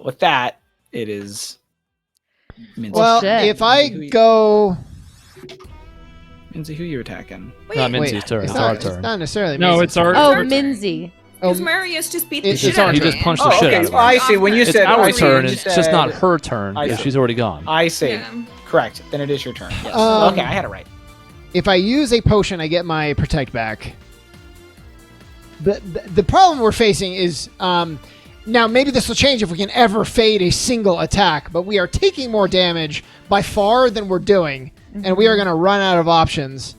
with that, it is. Minzy. Well, shit. if I go... Minzy, who you attacking? Wait, Not Minzy's Wait, turn. it's It's our not, turn. It's not necessarily No, Minzy's it's our turn. Oh, turn. Minzy. Because Marius just beat the It's shit our out of He turn. just punched Oh, the shit okay. out of her. I see. When you It's said our I see, turn. you It's just not said- her turn I because see. she's already gone. I see. Yeah. Correct. Then it is your turn. Yes. Um, Okay, I had it right. If I use a potion, I get my protect back. The problem we're facing is now maybe this will change if we can ever fade a single attack, but we are taking more damage by far than we're doing, and we are going to run out of options.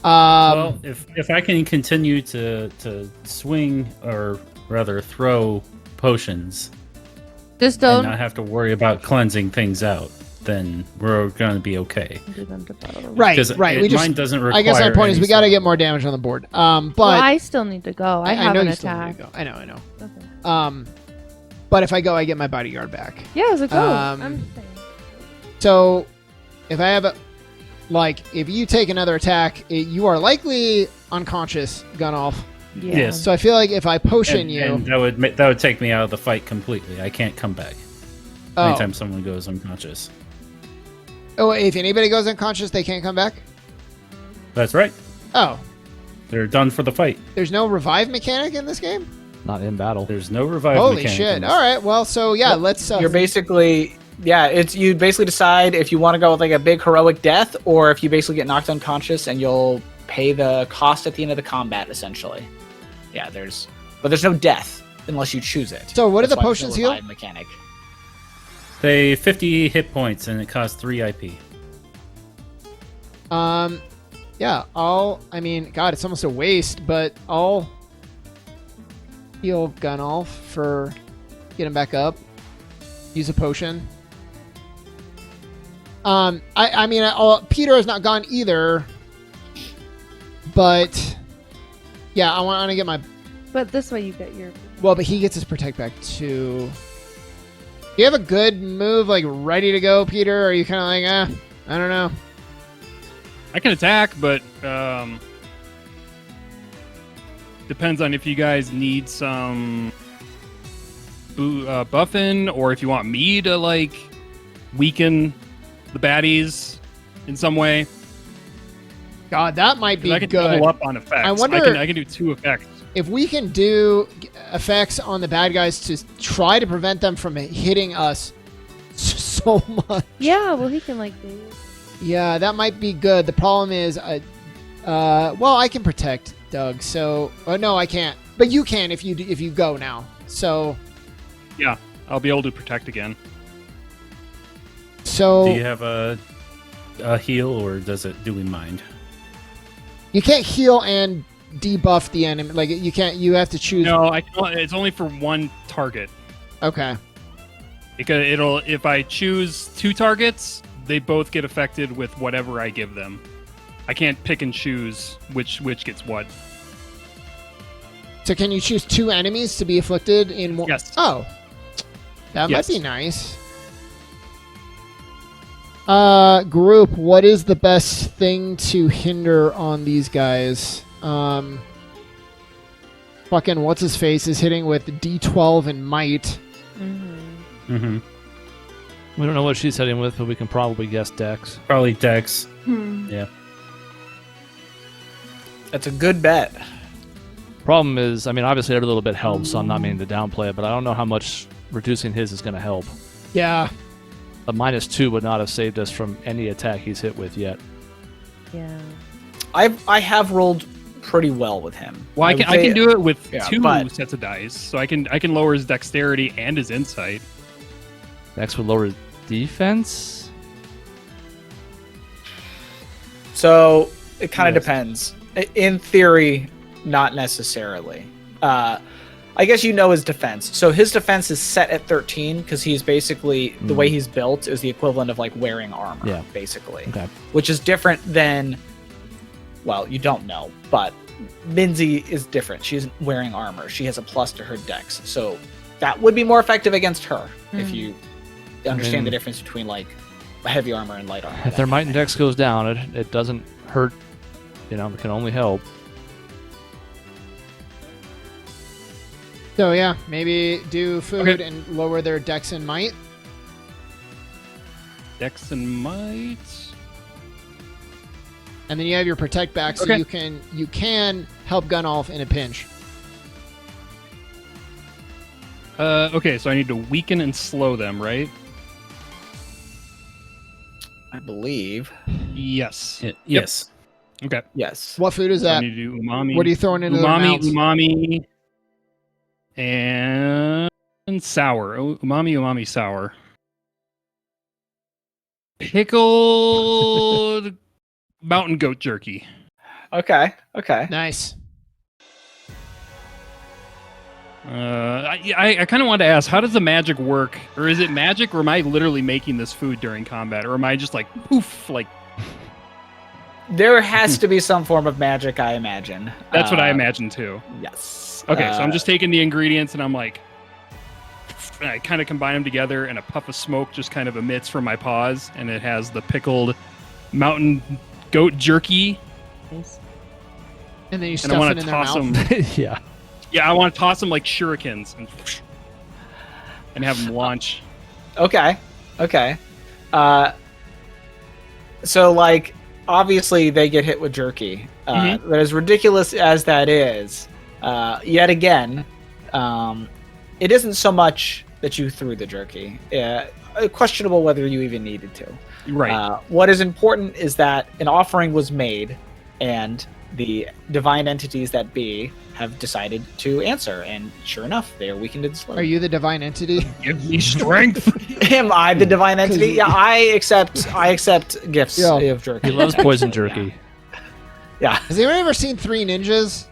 Well, if I can continue to swing, or rather throw potions, Just and don't not have to worry about cleansing things out, then we're going to be okay. do them to battle. Right, Because right. mine doesn't require. I guess my point is any we got to sort get of- more damage on the board. But Well, I still need to go. I have know an you still need attack. to go. I know. Okay. But if I go, I get my bodyguard back. Yeah, I was like, oh, Um, I'm just saying. So, if I have if you take another attack, you are likely unconscious, Gunolf. Yeah. Yes. So I feel like if I potion you, and that would take me out of the fight completely. I can't come back oh, anytime someone goes unconscious. if anybody goes unconscious, they can't come back. That's right. Oh, They're done for the fight. there's no revive mechanic in this game. Not in battle. There's no revive Holy mechanic shit! in this. All right, well, so yeah, let's. You're basically, you basically decide if you want to go with like a big heroic death, or if you basically get knocked unconscious and you'll pay the cost at the end of the combat, essentially. Yeah, there's no death unless you choose it. So what do That's the why there's no potions heal? revive mechanic. They 50 hit points and it costs 3 IP. Yeah, God, it's almost a waste, but I'll heal Gunolf for get him back up. Use a potion. Peter has not gone either, but yeah, I want to get my. But this way you get your. Well, but he gets his protect back too. Do you have a good move like ready to go, Peter? Or are you kind of like, I don't know. I can attack, but depends on if you guys need some buffing, or if you want me to like weaken the baddies in some way. God, that might 'Cause be I can good. double up on effects. I wonder- I can do 2 effects. If we can do effects on the bad guys to try to prevent them from hitting us so much. Yeah, well, he can like do. Yeah, that might be good. The problem is, well, I can protect Doug. So, no, I can't. But you can if you go now. So, Yeah, I'll be able to protect again. so Do you have a heal, or do we mind? you can't heal and debuff the enemy. Like you can't. You have to choose. No, it's only for one target. Okay. Because if I choose 2 targets, they both get affected with whatever I give them. I can't pick and choose which gets what. So can you choose 2 enemies to be afflicted in one? Yes. Oh, that Yes. might be nice. Group, what is the best thing to hinder on these guys? Fucking what's his face is hitting with D12 and might. Mm-hmm. Mm-hmm. We don't know what she's heading with, but we can probably guess Dex. Probably Dex. Hmm. Yeah. That's a good bet. Problem is, obviously every little bit helps, so I'm not meaning to downplay it, but I don't know how much reducing his is going to help. Yeah. A -2 would not have saved us from any attack he's hit with yet. Yeah. I have rolled pretty well with him. Well, I would can say- do it with Yeah, 2 but- sets of dice, so I can lower his dexterity and his insight. Dex would lower defense? So it kind of Yes. depends. In theory, not necessarily. I guess his defense. So his defense is set at 13 because he's basically the way he's built is the equivalent of like wearing armor, Yeah. basically, Okay. which is different than. Well, you don't know, but Minzy is different. She's wearing armor. She has a plus to her dex, so that would be more effective against her if you understand the difference between like heavy armor and light armor. If their might and dex goes down, it doesn't hurt. It can only help. So yeah, maybe do food Okay. and lower their dex and might. Dex and might. And then you have your protect back, so Okay. you can help Gunolf in a pinch. Okay, so I need to weaken and slow them, right? I believe. Yes. Yes. Okay. Yes. What food is So I that? need to do umami. What are you throwing into their mouths? Umami, and sour. Umami, sour. Pickled mountain goat jerky. Okay. Okay. Nice. I kind of wanted to ask, how does the magic work? Or is it magic, or am I literally making this food during combat? Or am I just like, poof, like, There has to be some form of magic, I imagine. that's what I imagine too. Yes. Okay, so I'm just taking the ingredients and I'm like, I kind of combine them together, and a puff of smoke just kind of emits from my paws, and it has the pickled mountain goat jerky. Nice. And then you And I stuff want it to in their toss mouth. them. Yeah. Yeah, I want to toss them like shurikens and have them launch. Okay. Okay. So like obviously they get hit with jerky. But as ridiculous as that is, yet again, it isn't so much that you threw the jerky. Questionable whether you even needed to. Right. What is important is that an offering was made, and the divine entities that be have decided to answer. And sure enough, they are weakened and slow. Are you the divine entity? Give me strength. Am I the divine entity? Yeah, I accept gifts Yeah. of jerky. He loves poison jerky. Yeah. Has anyone ever seen Three Ninjas?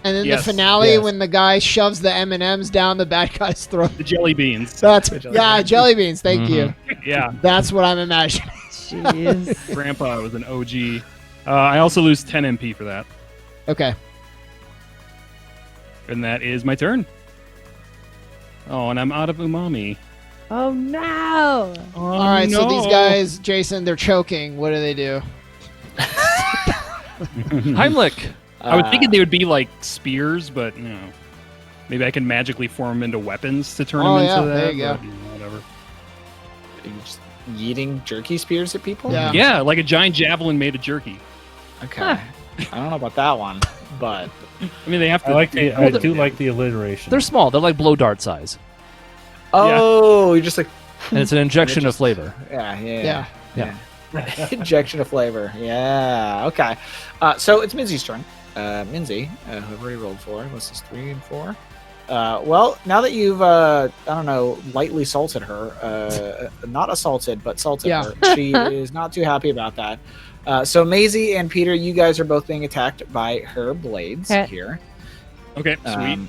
And then Yes. the finale Yes. when the guy shoves the M&Ms down the bad guy's throat. The jelly beans. That's jelly yeah, beans. jelly beans. Thank you. Yeah, That's what I'm imagining. Jeez. Grandpa was an OG. I also lose 10 MP for that. Okay. And that is my turn. Oh, and I'm out of umami. Oh no! Oh, All right. So these no. guys, Jason, they're choking. What do they do? Heimlich. I would think they would be like spears, but you know, maybe I can magically form them into weapons to turn Oh, them yeah, into that. there you go. but, whatever. Are you just yeeting jerky spears at people? Yeah. Yeah, like a giant javelin made of jerky. Okay. I don't know about that one, but I mean, they have to. I do like the alliteration. They're small. They're like blow dart size, you're just like and it's an injection of flavor. yeah. Yeah. Injection of flavor. Yeah. Okay. So it's Minzy's turn. Minzy, who've already rolled for. What's this? 3 and 4. Well, now that you've I don't know, lightly salted her, not assaulted, but salted Yeah. her, she is not too happy about that. So Maisie and Peter, you guys are both being attacked by her blades Okay. here. Okay, sweet.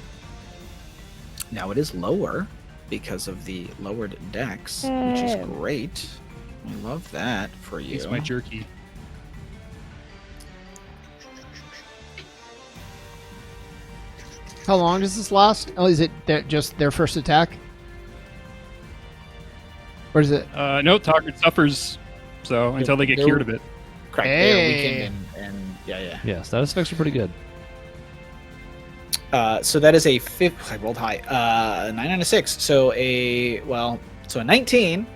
Now it is lower because of the lowered dex, which is Yay. great. I love that for you. It's my jerky. How long does this last? Oh, is it just their first attack? Or is it? No, target suffers. So until they get They're- cured of it. Correct. Hey. They're weakened and yeah. Yes, that effects are pretty good. So that is a fifth. I rolled high. 9 and a 6. So a 19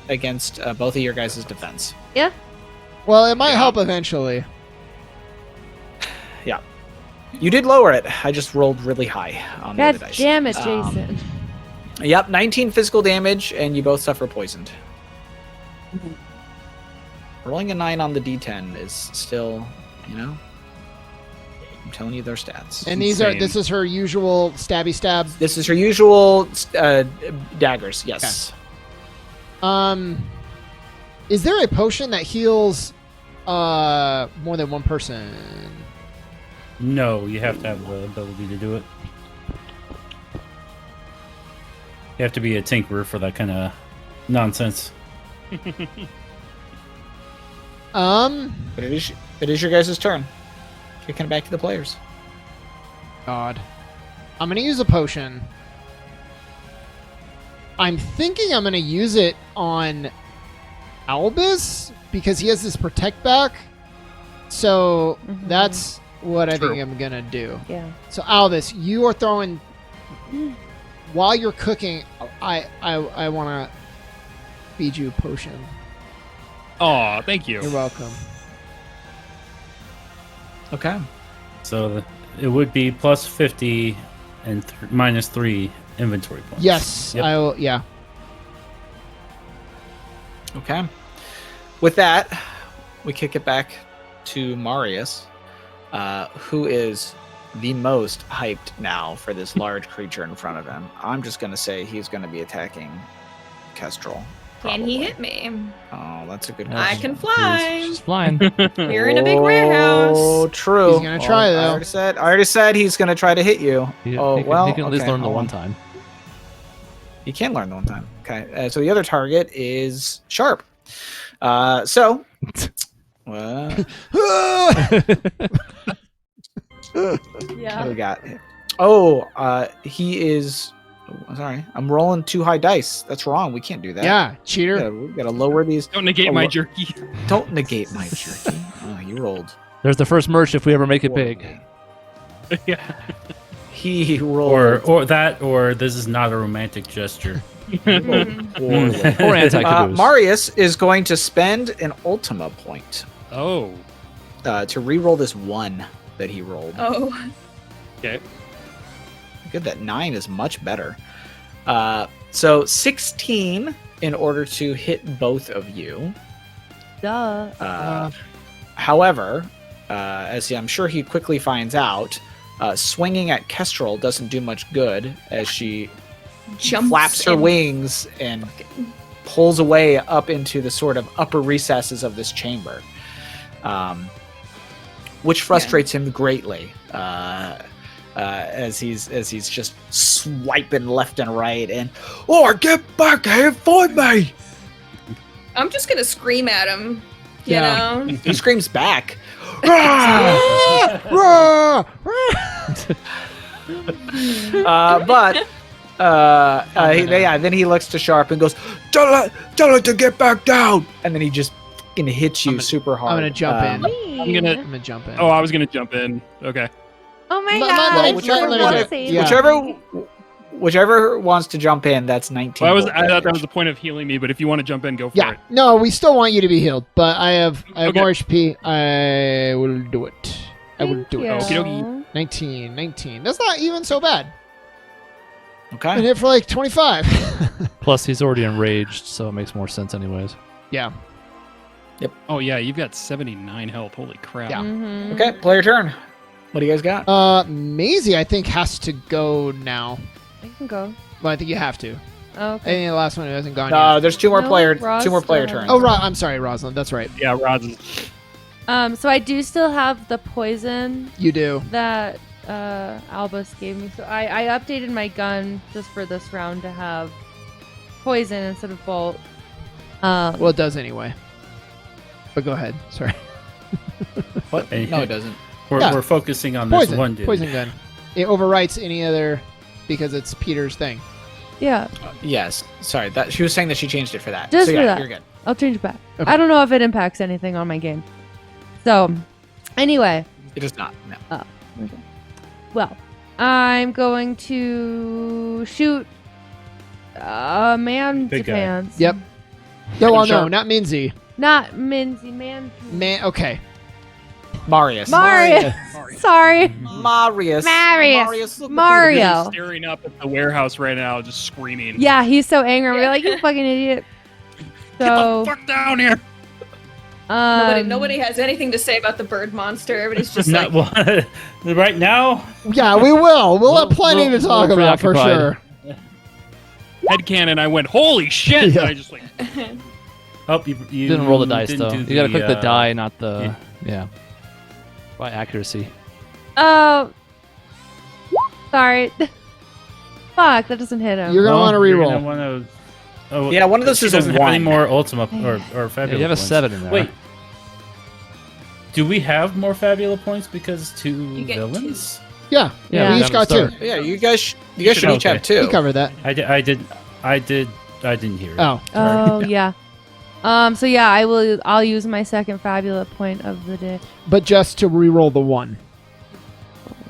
against both of your guys' defense. Well, it might help eventually. You did lower it. I just rolled really high on the God other dice. damn it, Jason. Yep, 19 physical damage, and you both suffer poisoned. Rolling a 9 on the D10 is still, I'm telling you their stats. And insane. this is her usual stabby stab. This is her usual daggers. Yes. Is there a potion that heals more than one person? No, you have to have the ability to do it. You have to be a tinkerer for that kind of nonsense. But it is your guys' turn. Kicking it back to the players. God. I'm going to use a potion. I'm thinking I'm going to use it on Albus because he has this protect back. So that's what I True. think I'm gonna do. Yeah. So Albus, you are throwing while you're cooking. I want to feed you a potion. Oh, thank you. You're welcome. Okay. So it would be plus 50 and minus 3 inventory points. Yes, Yep. I will. Yeah. Okay. With that, we kick it back to Marius, who is the most hyped now for this large creature in front of him. I'm just going to say he's going to be attacking Kestrel. Can he probably. hit me? Oh, that's a good I question. can fly. She's flying. You're in a big warehouse. Oh, true. He's gonna try, though. I already said he's going to try to hit you. He, oh, he can, well. he can at least okay, learn the hold one on. time. You can learn the one time. Okay. So the other target is Sharp. So. What Yeah. do we got? Oh, he is. Oh, sorry, I'm rolling too high dice. That's wrong. We can't do that. Yeah, cheater. We gotta lower these. Don't negate Oh, my look. jerky. Don't negate my jerky. Oh, you rolled. There's the first merch if we ever make it big. poorly. Yeah. He rolled. Or this is not a romantic gesture. poorly. Or anti-caboose. Marius is going to spend an Ultima point Oh. to re-roll this 1 that he rolled. Oh, Okay. Good, that 9 is much better. So 16 in order to hit both of you. Duh. However, as I'm sure he quickly finds out, swinging at Kestrel doesn't do much good as she jumps flaps her and- wings and pulls away up into the sort of upper recesses of this chamber, which frustrates him greatly. As he's just swiping left and right and get back here and find me. I'm just gonna scream at him. You Yeah. know? He screams back. Roar! Then he looks to Sharp and goes, tell her to get back down. And then he just fucking hits you super hard. I'm gonna jump in. I'm gonna. I'm gonna jump in. Oh, I was gonna jump in. Okay. Oh my Let- god. let- whichever let me one do it- it. Yeah. Whichever wants to jump in, that's 19. Well, I gold thought that damage. was the point of healing me, but if you want to jump in, go for Yeah. it. No, we still want you to be healed, but I have Okay. more HP. I will do it. I will do it. Okie dokie. 19. That's not even so bad. I Okay. hit for like 25. Plus, he's already enraged, so it makes more sense anyways. Yeah. Oh yeah, you've got 79 health. Holy crap. Yeah. Mhm. Okay, play your turn. What do you guys got? Maisie, I think, has to go now. I can go. Well, I think you have to. Oh, I okay. think the last one hasn't gone yet. There's two more No, player Roz player still- turns. Oh, I'm sorry, Rosalind. That's right. Yeah, Roz. So I do still have the poison You do. that Albus gave me. So I updated my gun just for this round to have poison instead of bolt. Well, it does anyway. But go ahead. Sorry. What? And- No, it doesn't. Yeah. We're focusing on this Poison. one dude. Poison gun. It overwrites any other because it's Peter's thing. Yeah, Yes. Sorry. That she was saying that she changed it for that. Just so for yeah, that. you're good. I'll change it back. Okay. I don't know if it impacts anything on my game. So, anyway, It does not. No. well, I'm going to shoot man Big guy. Japans. Yep. No, well, no, Sharp. not Minzy. Not Minzy, man. Man, okay. Marius. Mario. Sorry. Marius. Marius. Look Mario. He's staring up at the warehouse right now, just screaming. Yeah, he's so angry. We're like, you fucking idiot. So, Fuck down here. Nobody has anything to say about the bird monster. Everybody's just Not like, right now. Yeah, we will. We'll have plenty to talk we're about for preoccupied. sure. Headcanon, I went, holy shit! Yeah. And I just like, Oh, you Didn't roll the dice didn't though. do You gotta click the uh, die, not the yeah. By accuracy. oh, sorry. Fuck, that doesn't hit him. You're gonna well, want to you're reroll. gonna wanna- oh, Yeah, one of those she is a doesn't have any one. more Ultima or Yeah, Fabula you have a points. 7 in there. Wait. Do we have more Fabula points because two You get villains? Yeah, Yeah. we each got two. Yeah, you guys should each Okay. have two. We covered that. I didn't hear it. Oh, Oh yeah. So yeah, I'll use my second Fabula point of the day. but just to reroll the one.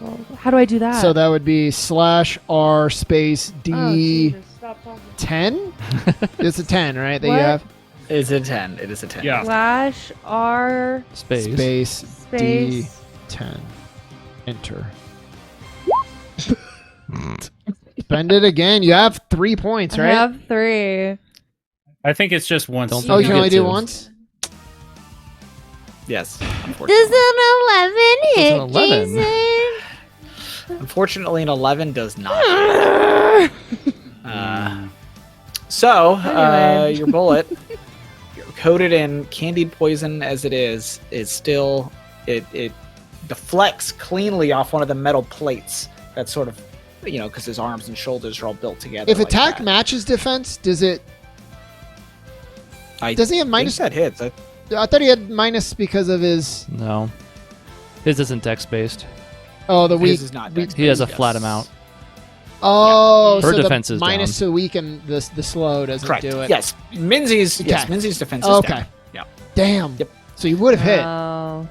Well, how do I do that? So that would be /R space Oh, D10. Jesus, stop talking. It's a 10, right? That What? you have It's a 10. It is a 10. Yeah. /R Space. space. D10. Enter. Spend it again. You have 3 points, I right? have 3. I think it's just once. Don't Oh, you You can only get do to. once? Yes. Does Unfortunately. an 11 hit, Does an 11? Jason? Unfortunately, an 11 does not. So, Anyway. your bullet, coated in candied poison as it is still it deflects cleanly off one of the metal plates. That's sort of, because his arms and shoulders are all built together. If like attack that. matches defense, does it? I Does he have think minus? that hits. I thought he had minus because of his. No. His isn't dex based. Oh, the weak. His is not dex He has a based, flat yes. amount. Oh, Her so defense the is minus down. to weaken the slow doesn't Correct. do it. Yes, Minzy's Okay. defense is Okay. down. Yeah. Damn. Yep. So you would have hit. Oh.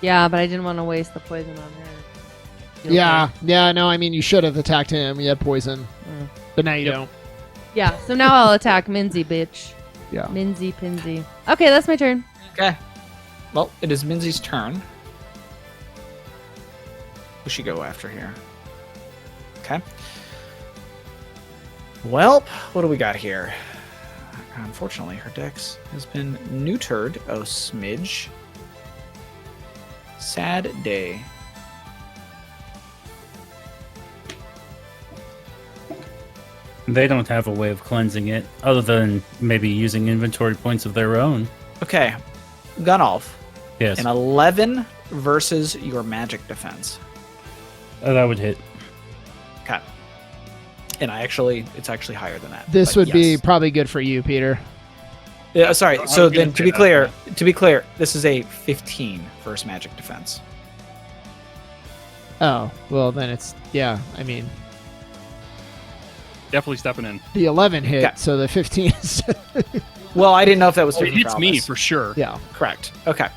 Yeah, but I didn't want to waste the poison on her. Feel Yeah. free. Yeah. No, I mean you should have attacked him. You had poison, Mm. but now you Yep. don't. Yeah, so now I'll attack Minzy, bitch. Yeah. Minzy Pinsy. Okay, that's my turn. Okay. Well, it is Minzy's turn. Who should go after here? Okay. Well, what do we got here? Unfortunately, her dex has been neutered. Oh, smidge. Sad day. They don't have a way of cleansing it other than maybe using inventory points of their own. Okay. Gunolf. Yes, An 11 versus your magic defense. that would hit. Okay. And it's actually higher than that. This but would be yes. probably good for you, Peter. Yeah, sorry. I was So gonna then, say that, to be clear, this is a 15 versus magic defense. Oh, well then it's I mean Definitely stepping in. the 11 hit, Okay. so the 15 is Well, I didn't know if that was Oh, it different. hits for me Albus. for sure. yeah. Correct. Okay.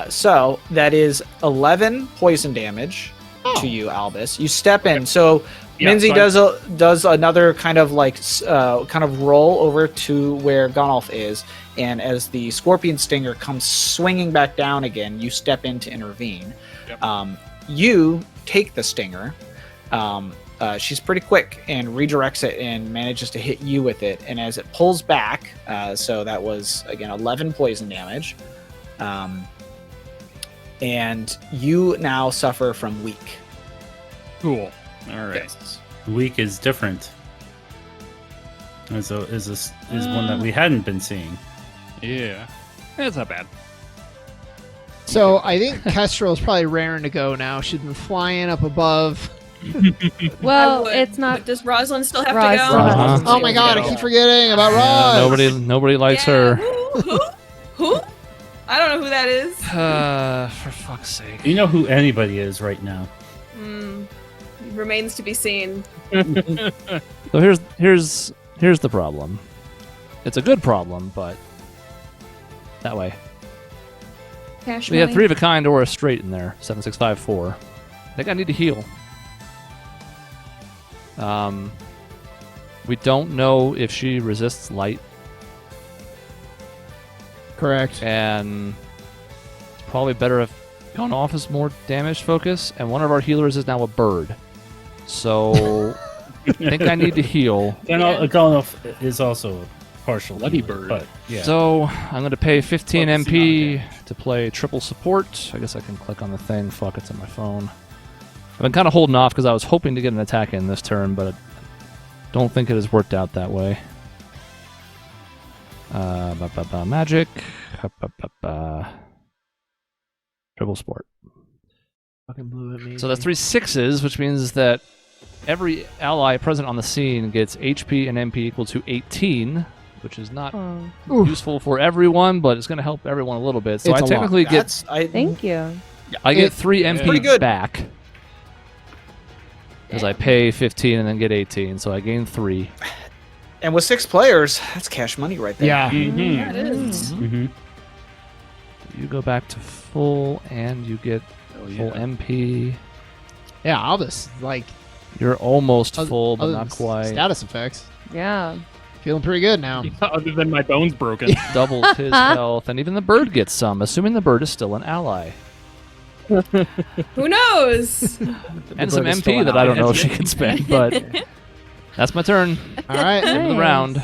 So that is 11 poison damage to you, Albus. You step in. So Yeah, Minzy so does another kind of kind of roll over to where Gunolf is, and as the scorpion stinger comes swinging back down again, you step in to intervene. Yep. You take the stinger. She's pretty quick and redirects it and manages to hit you with it. And as it pulls back, so that was again 11 poison damage. And you now suffer from weak. Cool. All right. Yes. Weak is different. Is one that we hadn't been seeing. Yeah. That's not bad. So I think Kestrel is probably raring to go now. She's been flying up above. Well, would, it's not. but does Rosalind still have Roz to go? still has Uh-huh. to Oh go. my god, I keep forgetting about Yeah, Roz. nobody likes Yeah, her. Who? I don't know who that is. For fuck's sake. You know who anybody is right now. Remains to be seen. So here's the problem. It's a good problem, but that way. Cash We have money. 3 of a kind or a straight in there. 7654. I think I need to heal. We don't know if she resists light, Correct. and it's probably better if Gone Off is more damage focus, and one of our healers is now a bird. So I think I need to heal. Golnoff is also partial. Bloody healer, bird. But yeah. So I'm going to pay 15 Focusing MP on to play triple support. I guess I can click on the thing. Fuck, it's on my phone. I've been kind of holding off because I was hoping to get an attack in this turn, but I don't think it has worked out that way. Magic. Triple support. Fucking blew at me. So that's 3 6s, which means that every ally present on the scene gets HP and MP equal to 18, which is not Oh, Oof. useful for everyone, but it's going to help everyone a little bit. So It's I a lot. technically get thank you. I get it- 3 pretty MP good. back because I pay 15 and then get 18, so I gain 3. And with 6 players, that's cash money right there. Yeah. Mhm. Yeah, it is. Mhm. You go back to full, and you get Full MP. Yeah, Albus, like You're almost full, but other not than quite. status effects. Yeah. Feeling pretty good now. Other than my bones broken. Doubles his health, and even the bird gets some, assuming the bird is still an ally. Who knows? And some bird is still MP an that I don't ally. know if she can spend, but that's my turn. All right. End of the Nice. round.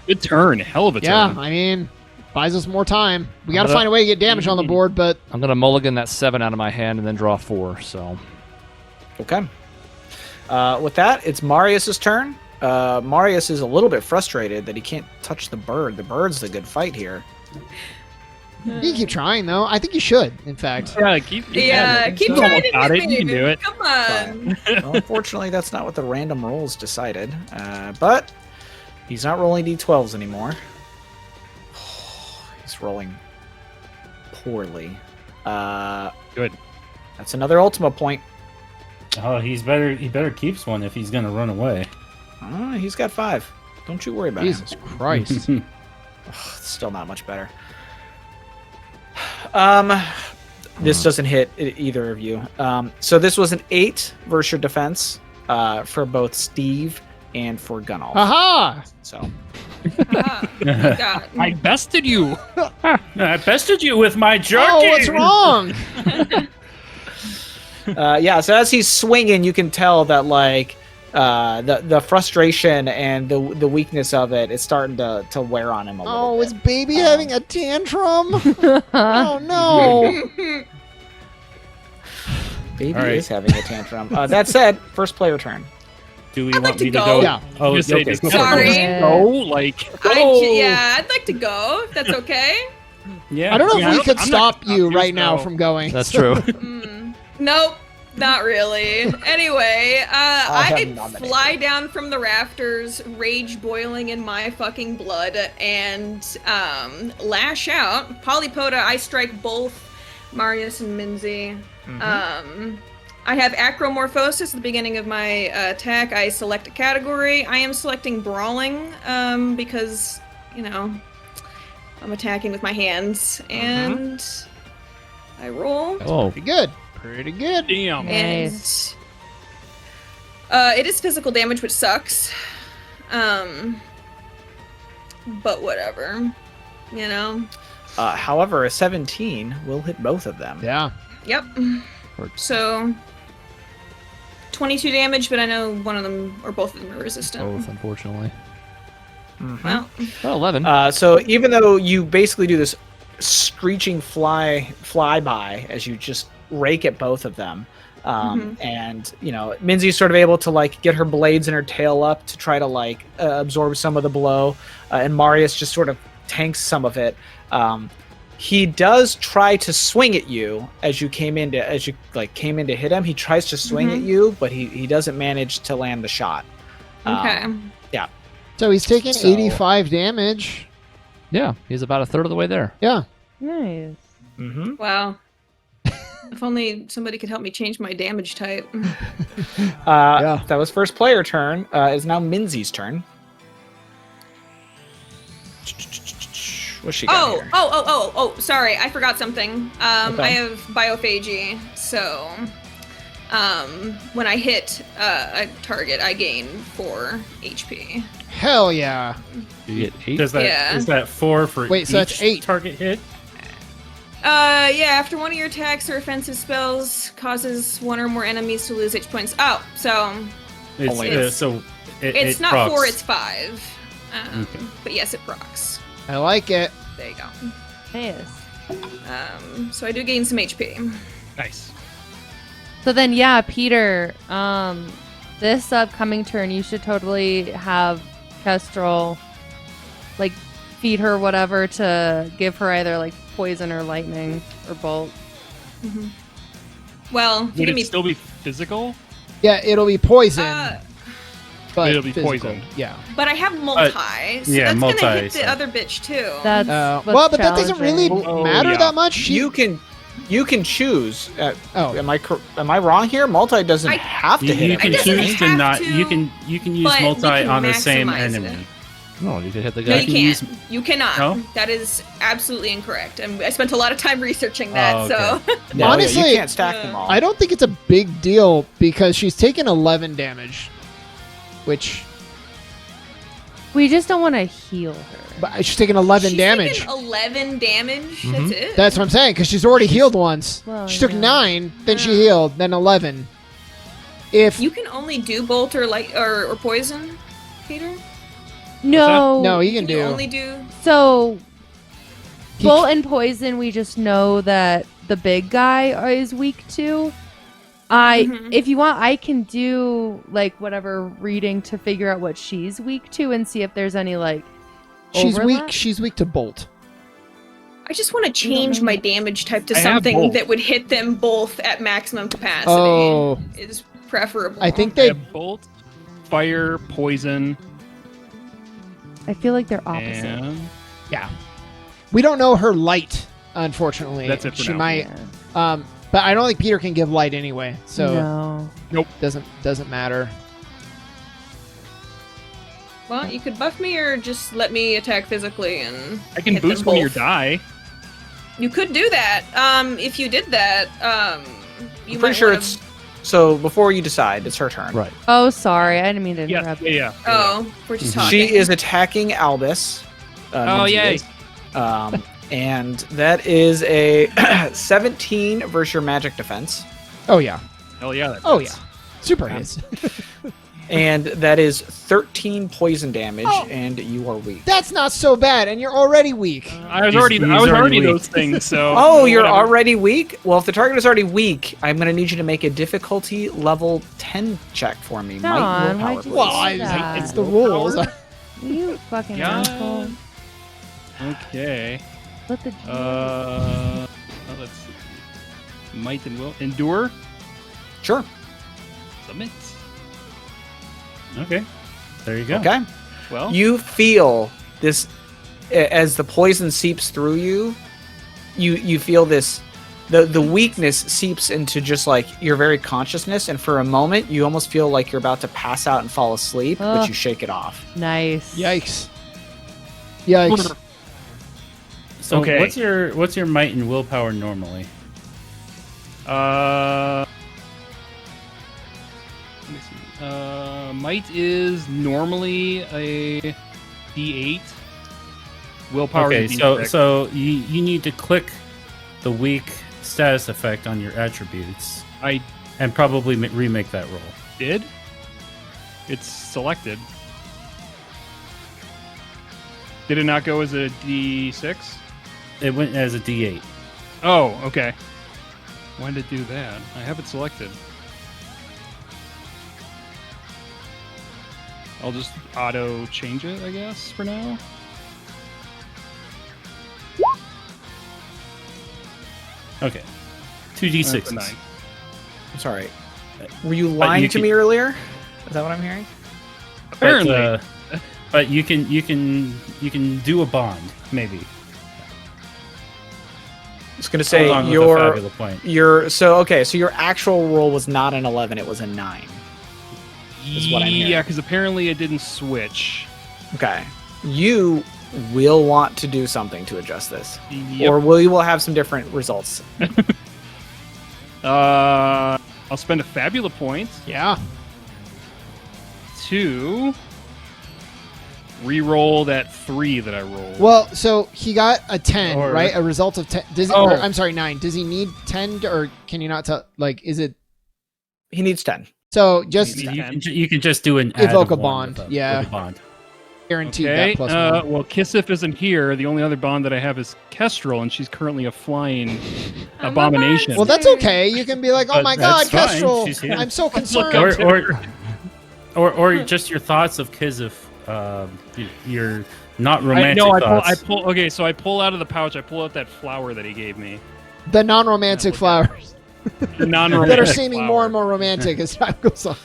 Good turn. Hell of a Yeah, turn. I mean, buys us more time. We got to gonna- find a way to get damage on the board, but I'm going to mulligan that 7 out of my hand and then draw 4, so... Okay. With that, it's Marius's turn. Marius is a little bit frustrated that he can't touch the bird. The bird's the good fight here. you can keep trying, though. I think you should, in fact. Yeah, keep Yeah, keep You trying almost to got hit it. me. You can do it. Come on. Well, unfortunately, that's not what the random rolls decided. But he's not rolling d12s anymore. He's rolling poorly. Good. That's another Ultima point. Oh, he better keeps one if he's gonna run away. He's got 5. Don't you worry about it. Jesus Christ. It's still not much better. This doesn't hit either of you. So this was an 8 versus your defense for both Steve and for Gunnall. Aha! So Ah, God. I bested you. I bested you with my jerky. Oh, what's wrong? yeah. So as he's swinging, you can tell that like the frustration and the weakness of it is starting to wear on him a little Oh, bit. is baby having a tantrum? Oh, no. Baby All right. is having a tantrum. That said, first player turn. Do we I'd want like to me to go. go? Yeah. Oh, Just say okay. just go go for it. Sorry. No, like Yeah, I'd like to go if that's okay. Yeah. I don't know Yeah, if we could I'm not stop gonna you stop you, right now so- from going. That's true. Nope, not really. Anyway, have I nominated. fly down from the rafters, rage boiling in my fucking blood, and lash out. Polypoda, I strike both Marius and Minzy. I have acromorphosis at the beginning of my attack. I select a category. I am selecting brawling because, you know, I'm attacking with my hands. And I roll. Oh, Pretty good. Pretty good. damn. Nice. And it is physical damage, which sucks. But whatever. You know? However, a 17 will hit both of them. Yeah. Yep. Hurts. So 22 damage, but I know one of them or both of them are resistant. both, unfortunately. Well, Oh, 11. So even though you basically do this screeching flyby as you just rake at both of them, and you know Minzy's sort of able to like get her blades and her tail up to try to like absorb some of the blow, and Marius just sort of tanks some of it. He does try to swing at you as you came in to hit him. He tries to swing at you, but he doesn't manage to land the shot. okay. Yeah. So he's taking So- 85 damage. Yeah, he's about a third of the way there. Yeah. Nice. Mm-hmm. Wow. If only somebody could help me change my damage type. Yeah. That was first player turn. Is now Minzy's turn. What's she got here? Oh, sorry, I forgot something. Okay. I have biophagy, so when I hit a target, I gain 4 HP. Hell yeah. You get 8. Does that Yeah. is that 4 for Wait, so that's each 8. target hit? Yeah, after one of your attacks or offensive spells causes one or more enemies to lose H points. Oh, so It's, Only- so it, it's it not procs. 4, it's 5. Okay. But yes, it procs. I like it. There you go. Nice. So I do gain some HP. Nice. So then, yeah, Peter, this upcoming turn, you should totally have Kestrel, like, feed her whatever to give her either, like, poison or lightning or bolt. Well, if you Would give it me still be physical? Yeah, it'll be poison. But It'll be physical. poisoned. Yeah. but I have multi, so yeah, that's multi, gonna hit the so- other bitch too. That's what's Well, but that doesn't really challenging. matter yeah. that much. You can choose. Oh. Am I wrong here? Multi doesn't I- have to You, hit you can everything. doesn't choose to have not. to, You can use but we multi can on the same maximize enemy. it. No, you can hit the No, guy. you can't. You cannot. No? That is absolutely incorrect. And I spent a lot of time researching that. Oh, So No, Honestly, you can't stack them all. I don't think it's a big deal because she's taken 11 damage, which We just don't want to heal her. but she's taken 11 She's damage. taken 11 damage. Mhm. That's it. That's what I'm saying because she's already healed once. Well, She took yeah. 9, then she healed, then 11. If You can only do bolt or or poison, Peter. No. no, he can You do. only do. So, He- bolt and poison, we just know that the big guy is weak to. Mhm. If you want, I can do like whatever reading to figure out what she's weak to and see if there's any like. She's overlap. weak. She's weak to bolt. I just want to change my damage type to I have something both. that would hit them both at maximum capacity. Oh. Is preferable. I think I they. have bolt, fire, poison, I feel like they're opposite. and Yeah. We don't know her light, unfortunately. That's it for She now. might. Yeah. But I don't think Peter can give light anyway, so No. doesn't matter. Well, you could buff me or just let me attack physically and. I can hit them boost one of your both. die. You could do that. If you did that, you I'm might pretty sure wanna- it's. So before you decide, it's her turn. Right. Oh, sorry. I didn't mean to Yeah, interrupt. yeah. Oh, we're just talking. She is attacking Albus. Oh, Minty yay. is. And that is a 17 versus your magic defense. Oh yeah. Hell yeah. That Oh hits. yeah. Super hits. And that is 13 poison damage, Oh. and you are weak. That's not so bad, and you're already weak. I was He's- already. he's I was already already weak. those things. So. Oh, you're whatever. already weak? Well, if the target is already weak, I'm going to need you to make a difficulty level 10 check for me. Come on, willpower, why'd you please. Well, say that? it's the rules. You fucking Yeah. asshole. Okay. Let the Well, let's see. Might and will endure. Sure. Submit. Okay. There you go. Okay. Well. You feel this as the poison seeps through you. You feel this. The weakness seeps into just like your very consciousness, and for a moment, you almost feel like you're about to pass out and fall asleep, but Ugh. you shake it off. nice. Yikes. Yikes. So Okay. what's your might and willpower normally? Let me see. Might is normally a D8. Willpower Okay, is a so D6. so you need to click the weak status effect on your attributes I and probably remake that roll. did. It's selected. Did it not go as a D6? It went as a D8. Oh, okay. When did it do that? I have it selected. I'll just auto change it, I guess, for now. Okay. That's 2d6s. a 9. I'm sorry. Were you lying you to can- me earlier? Is that what I'm hearing? Apparently. But you can do a bond maybe. I was gonna say along with a your fabula point. so your actual roll was not an 11, it was a 9. is what I'm hearing. Yeah, because apparently it didn't switch. Okay. You will want to do something to adjust this. Yep. Or we will have some different results. I'll spend a Fabula point Yeah. to re-roll that 3 that I rolled. Well, so he got a 10, Or- right? A result of 10. Does he, Oh. or, I'm sorry, 9. Does he need 10 or can you not tell? Like, is it. He needs 10. So just You can just do an add Evoke of a one bond, with yeah. with a bond. guaranteed Okay. that plus 1. Well, Kissif isn't here. The only other bond that I have is Kestrel, and she's currently a flying I'm a abomination. Well, that's okay. You can be like, oh But my god, that's fine. Kestrel, She's here. I'm so concerned. Or just your thoughts of Kizif. You're not romantic I thoughts. pull. Okay, so I pull out of the pouch. I pull out that flower that he gave me. The non-romantic flowers Non-romantic that are seeming flower. more and more romantic as time goes on.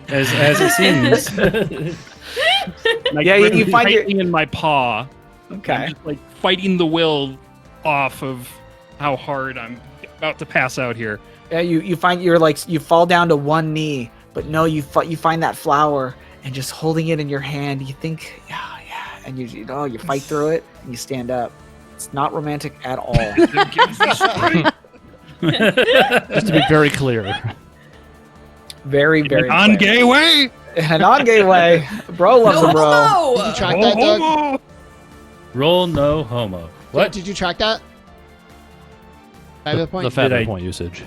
as it seems. And I Yeah, grip you it find your- tightly in my paw. Okay. I'm just like fighting the will off of how hard I'm about to pass out here. Yeah, you find you're like you fall down to one knee, but no, you find that flower and just holding it in your hand, you think, yeah, and you fight through it, and you stand up. It's not romantic at all. Just to be very clear. Very, very On clear. gay way. In a non-gay way. Bro loves No a bro. homo! Did you track that, Doug? Homo. Roll no homo. What? Did you track that? The point? Fabula I- point usage.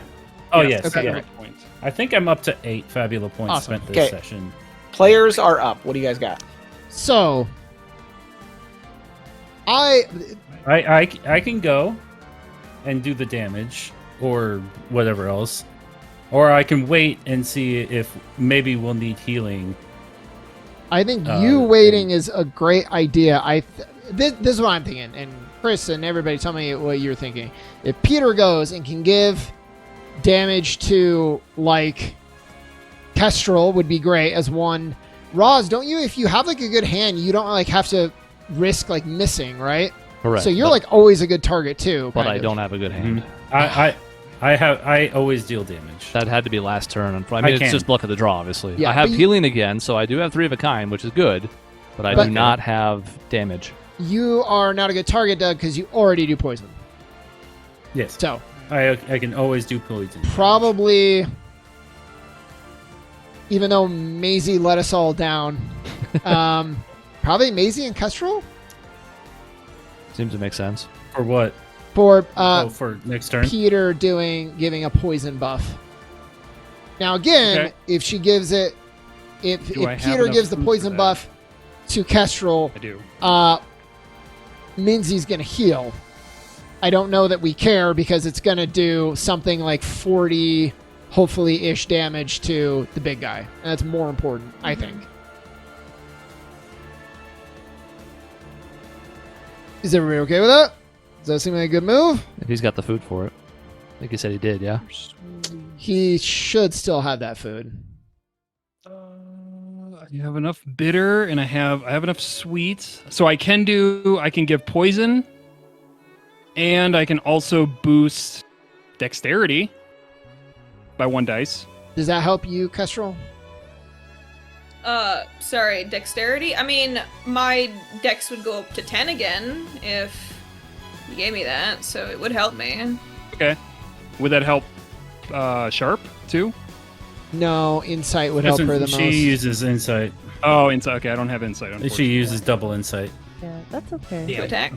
Oh Yes, yes. Okay. Yeah. great point. I think I'm up to 8 Fabula points Awesome. spent this Okay. session. Players are up. What do you guys got? So, I I can go and do the damage or whatever else, or I can wait and see if maybe we'll need healing. think you waiting is a great idea. This is what I'm thinking, and Chris and everybody, tell me what you're thinking. If Peter goes and can give damage to like Kestrel, would be great as one. Roz, don't you? If you have like a good hand, you don't like have to risk like missing, right? Correct. So you're but, like always a good target too. but kind I of. don't have a good hand. I always deal damage. That had to be last turn. I I mean, it's can. just luck of the draw, obviously. Yeah, I have but you- healing again, so I do have 3 of a kind, which is good, but I But- do not have damage. You are not a good target, Doug, because you already do poison. Yes, So I can always do poison. probably, even though Maisie let us all down, probably Maisie and Kestrel Seems to make sense. For what? for For next turn. Peter giving a poison buff. Now again, Okay. if she gives it, if Do I have Peter enough gives the food for poison that? buff to Kestrel, I do. Minzy's gonna heal. I don't know that we care because it's gonna do something like 40, hopefully ish damage to the big guy, and that's more important, I think. Is everybody okay with that? Does that seem like a good move? If he's got the food for it. I think he said he did, yeah? He should still have that food. I have enough bitter and I have enough sweet. So I can give poison and I can also boost dexterity by 1 dice. Does that help you, Kestrel? Sorry, dexterity? I mean, my dex would go up to 10 again if you gave me that, so it would help me. Okay. Would that help Sharp too? No, insight would help her the She most. uses insight. Oh, insight. Okay, I don't have insight. She Unfortunately. uses double insight. Yeah, that's okay. To attack.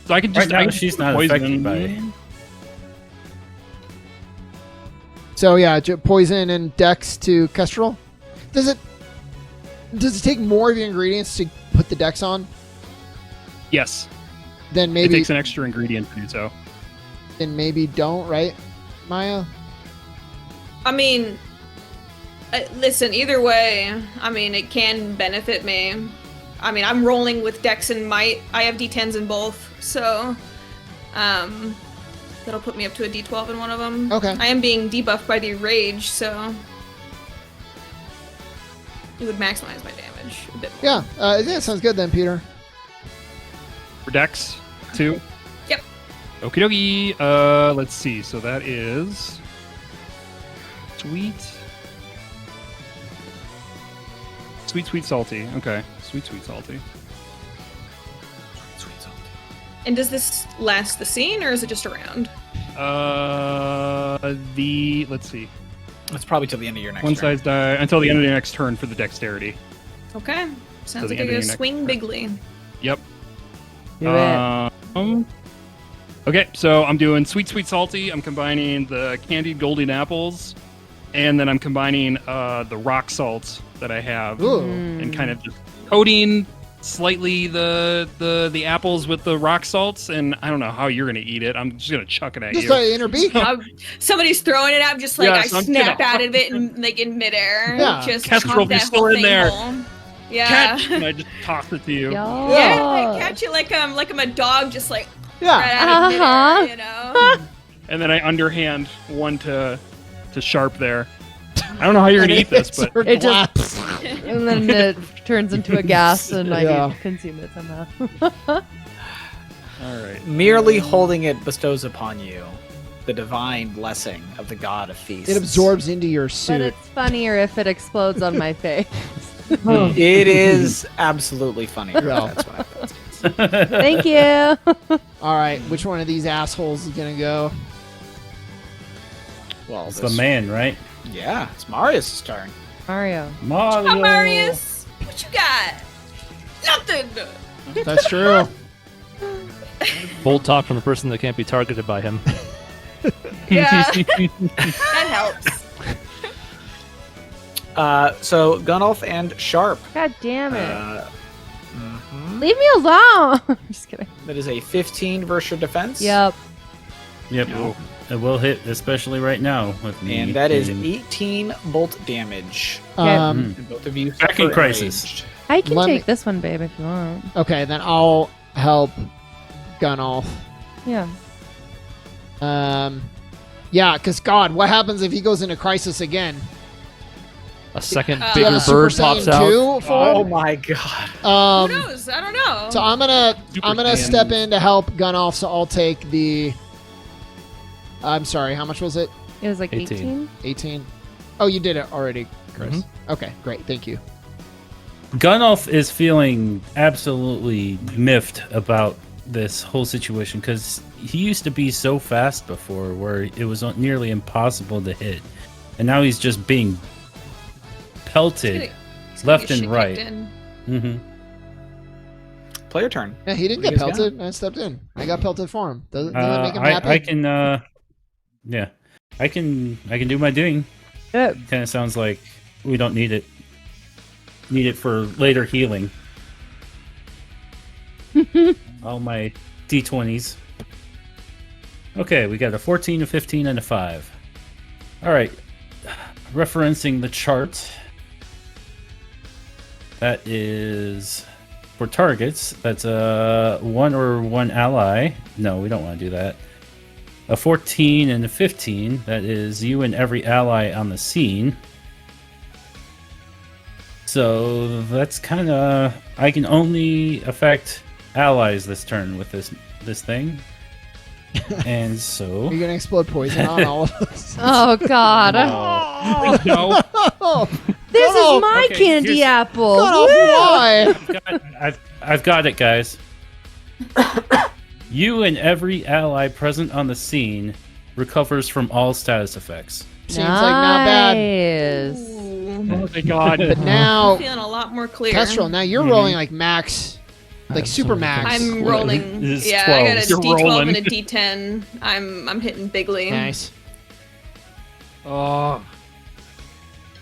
So I can just. Right now, I can she's just not poison. affected by it. So yeah, poison and dex to Kestrel. Does it take more of your ingredients to put the dex on? Yes. Then It maybe takes an extra ingredient to do so. don't, right, Maya? I mean, listen, either way, I mean, it can benefit me. I mean, I'm rolling with dex and might. I have d10s in both, so that'll put me up to a d12 in one of them. Okay. I am being debuffed by the rage, so it would maximize my damage a bit more. Yeah, yeah, sounds good then, Peter. For Dex, 2. Yep. Okie dokie. Let's see. So that is sweet. Sweet, sweet, salty. Okay. Sweet, sweet, salty. And does this last the scene, or is it just around? Let's see. It's probably till the end of your next One turn. size die until the end of the next turn for the dexterity. Okay. To Sounds the like end I of gotta your next swing turn. bigly. Yep. Do it. Okay, so I'm doing sweet, sweet, salty. I'm combining the candied golden apples, and then I'm combining the rock salt that I have, Ooh. and kind of just coating slightly the apples with the rock salts. And I don't know how you're gonna eat it. I'm just gonna chuck it at Just you. in her beak. Somebody's throwing it. I'm just like, Yeah, I so I'm snap gonna- out of it and like in midair. Yeah. Just Kestrel, pump you're that still whole in thing there. home. Yeah. Catch, and I just toss it to you. Yo. Yeah, I catch it like I'm a dog, just like Yeah. right out of Uh-huh. midair, you know. And then I underhand one to Sharp there. I don't know how you're gonna eat this, but It just and then it turns into a gas, and I Yeah. can consume it somehow. all right. Merely holding it bestows upon you the divine blessing of the god of feasts. It absorbs into your But suit. it's funnier if it explodes on my face. It is absolutely funny. Well. That's what I thought. Thank you. All right, which one of these assholes is gonna go? Well, It's the man, right? Yeah, it's Marius' turn. Mario. Mario. Come on, Marius. What you got? Nothing. That's true. Bold talk from a person that can't be targeted by him. Yeah, that helps. So Gunolf and Sharp. God damn it. Mhm. Leave me alone. I'm just kidding. That is a 15 versus your defense. Yep. Yep. It will hit, especially right now with me. And that is in 18 bolt damage. Um, Both of you Back in suffer crisis. enraged. I can Let take me- this one, babe, if you want. okay, then I'll help Gunolf. Yeah. Yeah, because God, what happens if he goes into crisis again? A second Do you Do you bigger have a Super bird Saiyan pops out. 2 for Oh him? my god. Who knows? I don't know. So I'm gonna step in to help Gunolf. So I'll take the. I'm sorry. How much was it? It was like 18. 18. 18. Oh, you did it already, Chris. Mm-hmm. Okay, great. Thank you. Gunolf is feeling absolutely miffed about this whole situation because he used to be so fast before where it was nearly impossible to hit. And now he's just being pelted He's gonna left get and shit right. kicked in. Mm-hmm. Play your turn. Yeah, he didn't What get do you guys pelted. I stepped in. I got pelted for him. Doesn't that make him happy? I can, yeah, I can do my doing. Good. Kind of sounds like we don't need it. Need it for later healing. All my d20s. Okay, we got a 14, a 15, and a 5. All right. Referencing the chart. That is for targets. That's a 1 or 1 ally. No, we don't want to do that. A 14 and a 15. That is you and every ally on the scene. So that's kind of... I can only affect allies this turn with this thing. And so... You're gonna explode poison on all of us. Oh, God. No. This Gunolf. is my Okay, candy here's- apple. Gunolf, Woo! why? I've got it, guys. You and every ally present on the scene recovers from all status effects. Seems like not bad. Nice. Oh my god. But now, Feeling a lot more clear. Kestrel, now you're rolling like max, like super max. I'm rolling. This is Yeah, I got a 12s. You're D12 rolling. and a D10. I'm hitting bigly. Nice. Oh.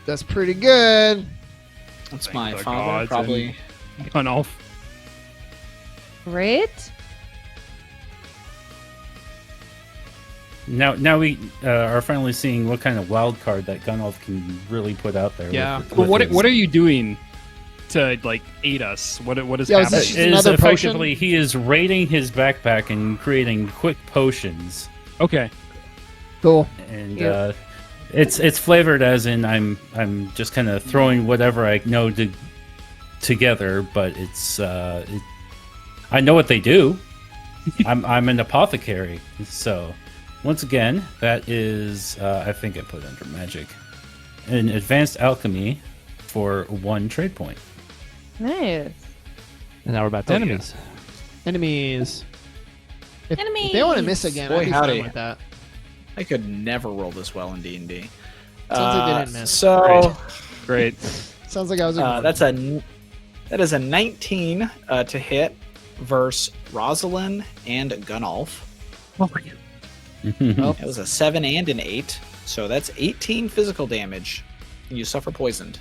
That's pretty good. That's Thank my the father, gods probably. Gone off. Great. Now we are finally seeing what kind of wild card that Gunolf can really put out there. Yeah. with But what his- are you doing to like aid us? What is Yeah, is happening? this just Is another potion? effectively he is raiding his backpack and creating quick potions, Okay. Cool. and Yep. it's flavored as in I'm just kind of throwing whatever I know together, but it's I know what they do. I'm an apothecary, so once again that is I think I put under magic, an advanced alchemy for 1 trade point. Nice. And now we're back to Oh, yeah. enemies. Enemies. If they Enemies. want to miss again, Boy, I'd be howdy. fine with that. I could never roll this well in D&D. Sounds like they didn't miss. So Great. Sounds like I was. ignored. that is a 19 to hit versus Rosalind and Gunolf. That was a 7 and an 8, so that's 18 physical damage. You suffer poisoned.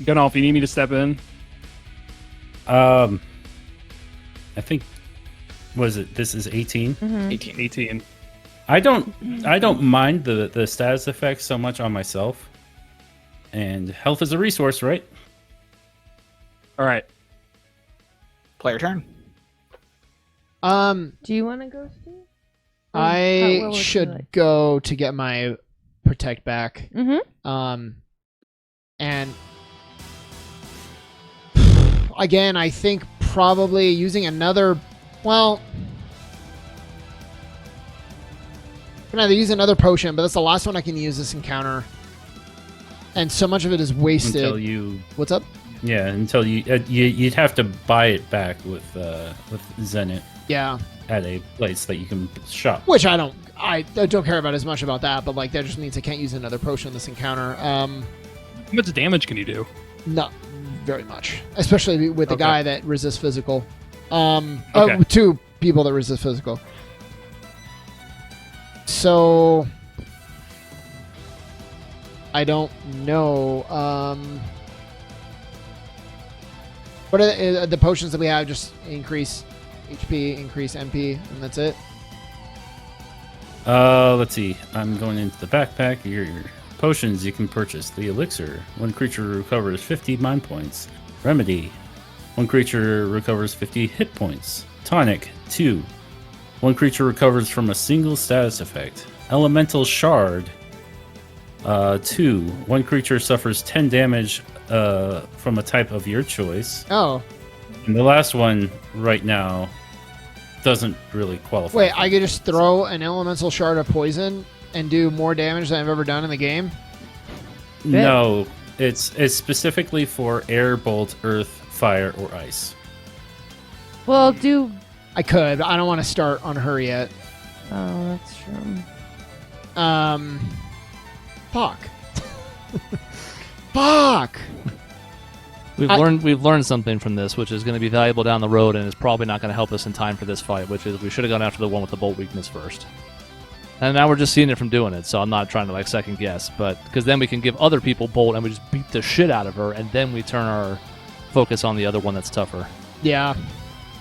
Gunolf, you need me to step in? I think this is 18. 18. 18. I don't mind the status effects so much on myself. And health is a resource, right? All right. Player turn. Do you want to go, Steve? I should go to get my protect back. Mm-hmm. And again, I think probably using another. Well, I can either use another potion, but that's the last one I can use this encounter. and so much of it is wasted. until you, What's up? yeah, until you'd have to buy it back with Zenit Yeah, at a place that you can shop. which I don't care about as much about that, but like that just means I can't use another potion in this encounter. How much damage can you do? Not very much, especially with the Okay. guy that resists physical. Okay. Two people that resist physical. So I don't know. What are the potions that we have? Just increase HP, increase MP, and that's it. Let's see. I'm going into the backpack. Your potions you can purchase. The elixir. One creature recovers 50 mind points. Remedy. One creature recovers 50 hit points. Tonic. 2. One creature recovers from a single status effect. Elemental shard. 2. One creature suffers 10 damage from a type of your choice. Oh, And the last one right now doesn't really qualify. wait! I could just throw an elemental shard of poison and do more damage than I've ever done in the game. No, it's specifically for air, bolt, earth, fire, or ice. Well, do. I could, but I don't want to start on her yet. Oh, that's true. Fuck. Fuck. We've learned something from this, which is going to be valuable down the road, and is probably not going to help us in time for this fight. Which is we should have gone after the one with the bolt weakness first. And now we're just seeing it from doing it, so I'm not trying to like second guess, but because then we can give other people bolt and we just beat the shit out of her, and then we turn our focus on the other one that's tougher. Yeah.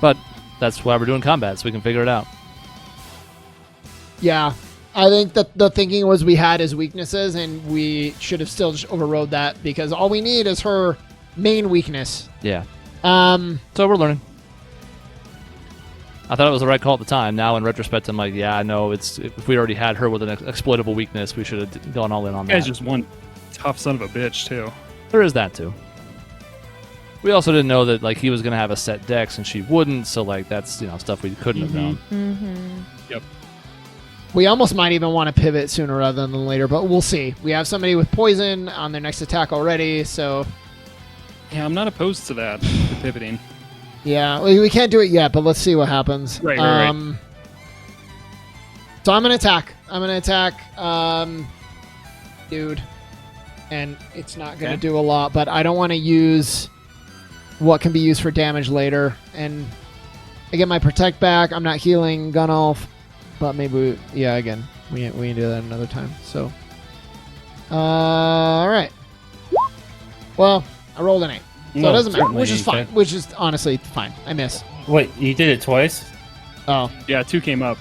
But that's why we're doing combat, so we can figure it out. Yeah. I think that the thinking was we had his weaknesses, and we should have still just overrode that because all we need is her main weakness. Yeah. Um. So we're learning. I thought it was the right call at the time. Now, in retrospect, I'm like, yeah, no, if we already had her with an exploitable weakness, we should have gone all in on You guys that. just one tough son of a bitch too. There is that too. We also didn't know that like he was gonna have a set dex and she wouldn't, so like that's stuff we couldn't have known. Mm-hmm. We almost might even want to pivot sooner rather than later, but we'll see. We have somebody with poison on their next attack already, so Yeah, I'm not opposed to that. The pivoting. yeah, we can't do it yet, but let's see what happens. Right. So I'm gonna attack. Dude, and it's not gonna Okay. do a lot, but I don't want to use what can be used for damage later, and I get my protect back. I'm not healing Gunolf, but maybe again we can do that another time. So, all right. Well, I rolled an 8. So it doesn't matter, which is fine. Which is honestly fine. I miss. Wait, you did it twice? Oh, Yeah, 2 came up.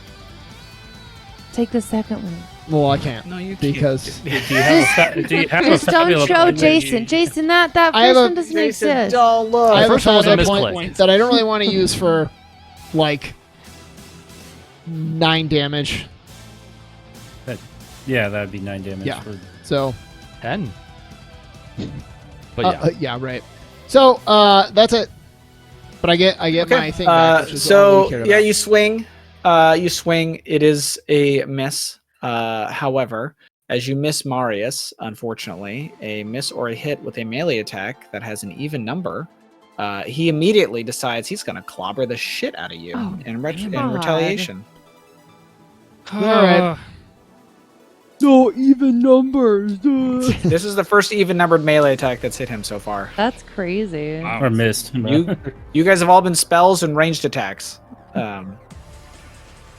Take the second one. well, I can't. No, you can't. Because Do you have Just don't Fabula show point? Jason. Jason, that I have first a- one doesn't exist. Don't look. I have a first one was a Fabula misclick. point that I don't really want to use for like 9 damage. Yeah, that'd be 9 damage. Yeah. For, So 10. But yeah. yeah, right. So that's it. But I get my thing back. Which is all we cared about. you swing. You swing. It is a miss. However, as you miss Marius, unfortunately, a miss or a hit with a melee attack that has an even number, he immediately decides he's going to clobber the shit out of you Oh, in God. retaliation. All right. So even numbers. This is the first even numbered melee attack that's hit him so far. That's crazy. Wow. or missed. You guys have all been spells and ranged attacks.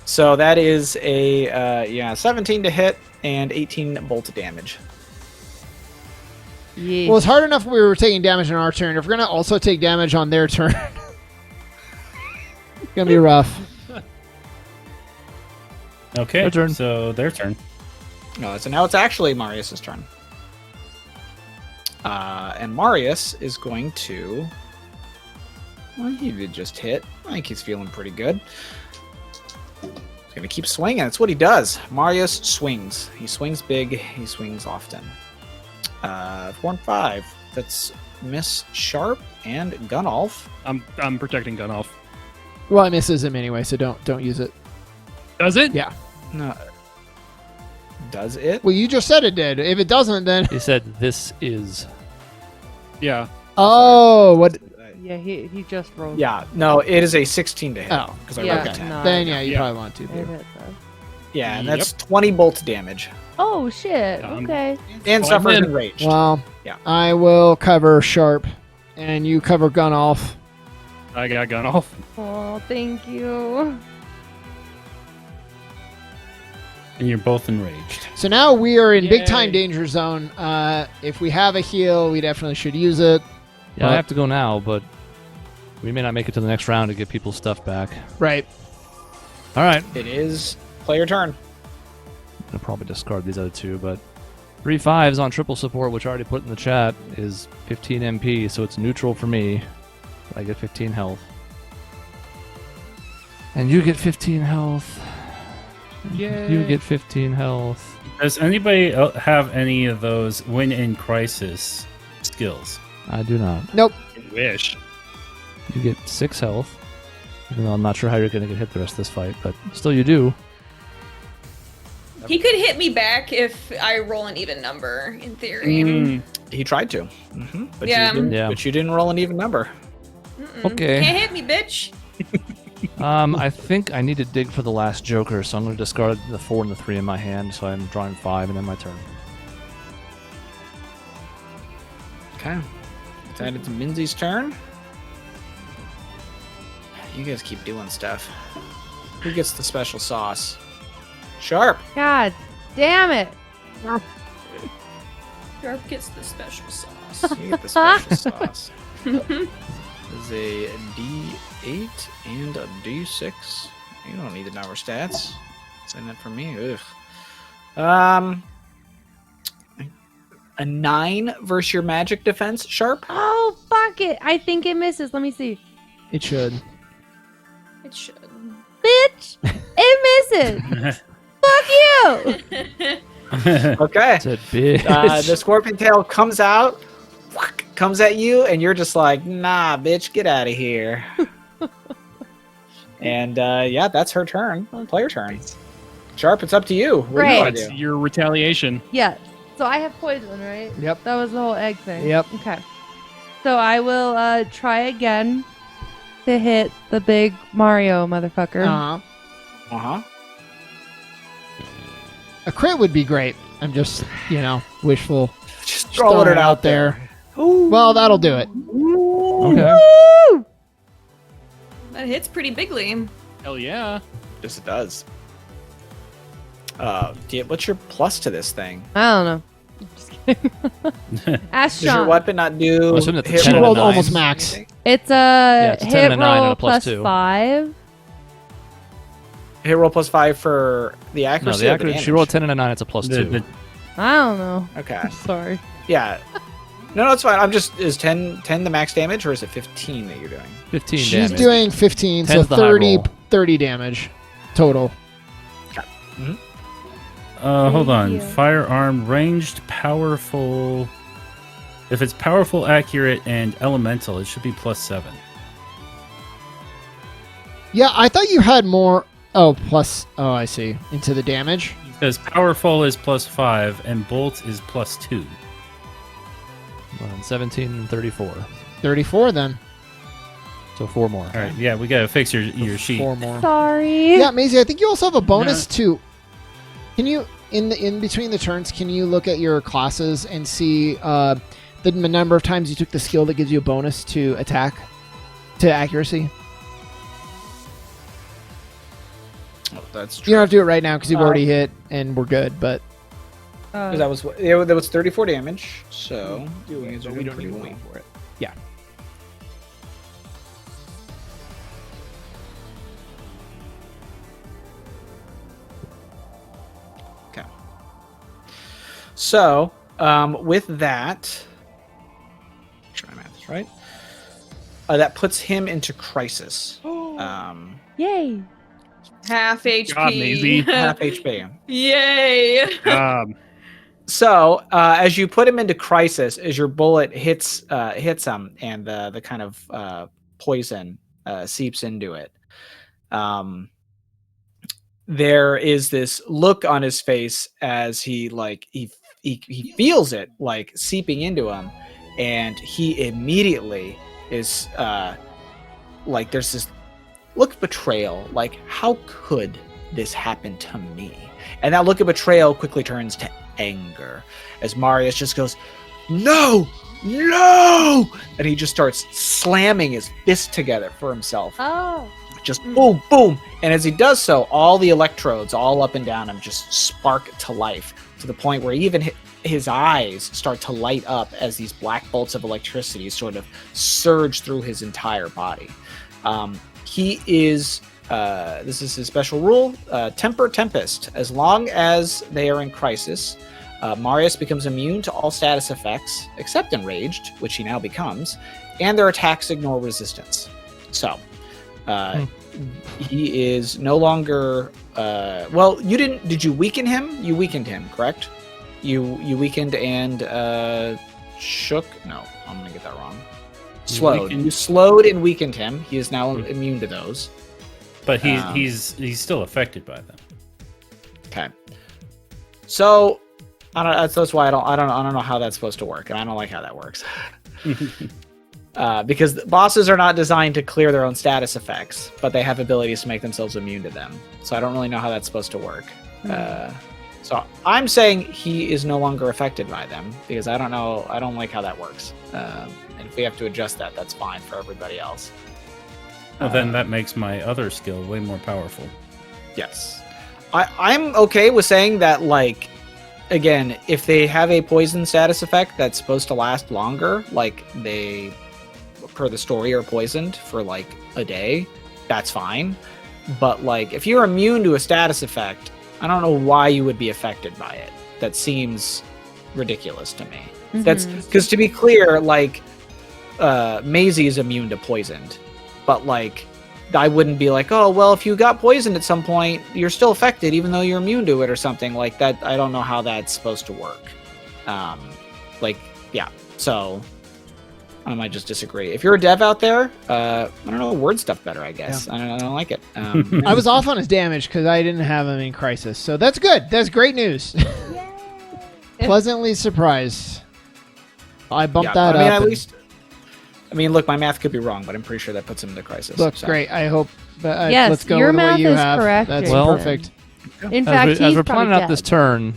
So that is a 17 to hit and 18 bolt damage. Yeah. Well, it's hard enough we were taking damage on our turn. If we're gonna also take damage on their turn, it's gonna be rough. Okay, Their turn. so their turn. No, so now it's actually Marius's turn. And Marius is going to... Well, he did just hit. I think he's feeling pretty good. He's going to keep swinging. That's what he does. Marius swings. He swings big. He swings often. 4 and 5. That's Miss Sharp and Gunolf. I'm protecting Gunolf. Well, it misses him anyway, so don't use it. Does it? Yeah. No. Does it? Well, you just said it did. If it doesn't, then He said this is. Yeah. oh, what? Yeah, he just rolled. Yeah, no, it is a 16 to hit. Oh. Because I Yeah, wrote it down. no. Then yeah, you Yeah. probably want to. It Too. hits us. Yeah, and that's 20 bolt damage. Oh shit. Okay. And Well, suffers then- enraged. Well, Yeah. I will cover Sharp, and you cover Gun off. I got gun off. Oh, thank you. And you're both enraged. So now we are in big time Yay. danger zone. If we have a heal, we definitely should use it. Yeah, I have to go now, but we may not make it to the next round to get people's stuff back. Right. All right. It is player turn. I'll probably discard these other two, but 3 5s on triple support, which I already put in the chat, is 15 MP, so it's neutral for me. I get 15 health. And you get 15 health. Yay. You get 15 health. Does anybody have any of those win in crisis skills? I do not. Nope. Wish. You get 6 health. Even though I'm not sure how you're going to get hit the rest of this fight, but still you do. He could hit me back if I roll an even number, in theory. Mm. He tried to. But, Yeah. but you didn't roll an even number. Okay. Can't hit me, bitch. I think I need to dig for the last Joker, so I'm going to discard the 4 and the 3 in my hand, so I'm drawing 5 and then my turn. Okay. It's added to Minzy's turn. You guys keep doing stuff. Who gets the special sauce? Sharp. God damn it. Sharp gets the special sauce. You get the special sauce. Is a D8 and a D6. You don't need the number stats. Send that for me. Ugh. A 9 versus your magic defense, Sharp. Oh fuck it. I think it misses. Let me see. It should. It should. Bitch. It misses. Fuck you. Okay. It's a bitch. The scorpion tail comes out, comes at you, and you're just like, nah, bitch, get out of here. And yeah, that's her turn. Player turn. Sharp, it's up to you. What do you Great. want to That's do? your retaliation. Yeah. So I have poison, right? Yep. That was the whole egg thing. Yep. Okay. So I will try again to hit the big Mario motherfucker. Uh-huh. Uh-huh. A crit would be great. I'm just, wishful. Just throwing it out there. Well, that'll do it. Okay. That hits pretty bigly. Hell yeah. Yes, it does. What's your plus to this thing? I don't know. I'm just kidding. Ask Does your Sean. weapon not do I'm assuming that's a hit 10 She and a rolled 9. almost max. It's it's a a 10 hit and a 9 and roll a plus plus 2. 5. Hit roll plus 5 for the No, accuracy. the or accuracy. damage? She rolled 10 and a 9. It's a plus 2. I don't know. Okay. Sorry. Yeah. No, it's fine. I'm just is 10 the max damage or is it 15 that you're doing? 15 She's damage. doing 15, so 10's the high 30, roll. 30 damage total. Hold on. you. Firearm, ranged, powerful. If it's powerful, accurate, and elemental, it should be +7. Yeah, I thought you had more. Oh, plus. Oh, I see. Into the damage. Because powerful is +5 and bolt is +2. 17 and 34. 34 then. So 4 more. All right, yeah, we gotta fix your sheet. 4 more. Sorry. Yeah, Maisie, I think you also have a bonus too. Can you in between the turns? Can you look at your classes and see the number of times you took the skill that gives you a bonus to attack, to accuracy? Oh, that's You true. don't have to do it right now because you've already hit and we're good. But 'Cause that was 34 damage. So you guys are we doing don't pretty need to well. wait for it. Yeah. Okay. So with that, make sure my math is right. That puts him into crisis. Yay. Half HP. God, Maisie. Half HP. Yay. So as you put him into crisis, as your bullet hits him, and the kind of poison seeps into it, there is this look on his face as he feels it like seeping into him, and he immediately is like there's this look of betrayal, like how could this happen to me? And that look of betrayal quickly turns to anger as Marius just goes, no, and he just starts slamming his fist together for himself. Oh. Just boom, boom. And as he does so, all the electrodes all up and down him just spark to life, to the point where even his eyes start to light up as these black bolts of electricity sort of surge through his entire body. He is, this is his special rule, Temper Tempest. As long as they are in crisis, Marius becomes immune to all status effects, except Enraged, which he now becomes, and their attacks ignore resistance. So, he is no longer, well, did you weaken him? You weakened him, correct? You weakened and shook? No, I'm going to get that wrong. Slowed. You slowed and weakened him. He is now immune to those. But he's still affected by them. Okay. So that's why I don't know how that's supposed to work, and I don't like how that works. Because the bosses are not designed to clear their own status effects, but they have abilities to make themselves immune to them. So I don't really know how that's supposed to work. So I'm saying he is no longer affected by them, because I don't like how that works. And if we have to adjust that, that's fine for everybody else. Well, then that makes my other skill way more powerful. Yes. I'm okay with saying that, like, again, if they have a poison status effect that's supposed to last longer, like they, per the story, are poisoned for like a day, that's fine. But like, if you're immune to a status effect, I don't know why you would be affected by it. That seems ridiculous to me. Mhm. That's because, to be clear, like, Maisie is immune to poisoned, but like, I wouldn't be like, oh, well, if you got poisoned at some point, you're still affected, even though you're immune to it or something like that. I don't know how that's supposed to work. So I might just disagree. If you're a dev out there, I don't know, word stuff better, I guess. Yeah. I don't like it. I was off on his damage because I didn't have him in crisis, so that's good. That's great news. Pleasantly surprised. I bumped that up. At least. I mean, look, my math could be wrong, but I'm pretty sure that puts him into crisis. Look, great. I hope. Yes, let's go your with math what you is have. correct, That's Well- perfect. In fact, as he's we're probably planning out dead. this turn,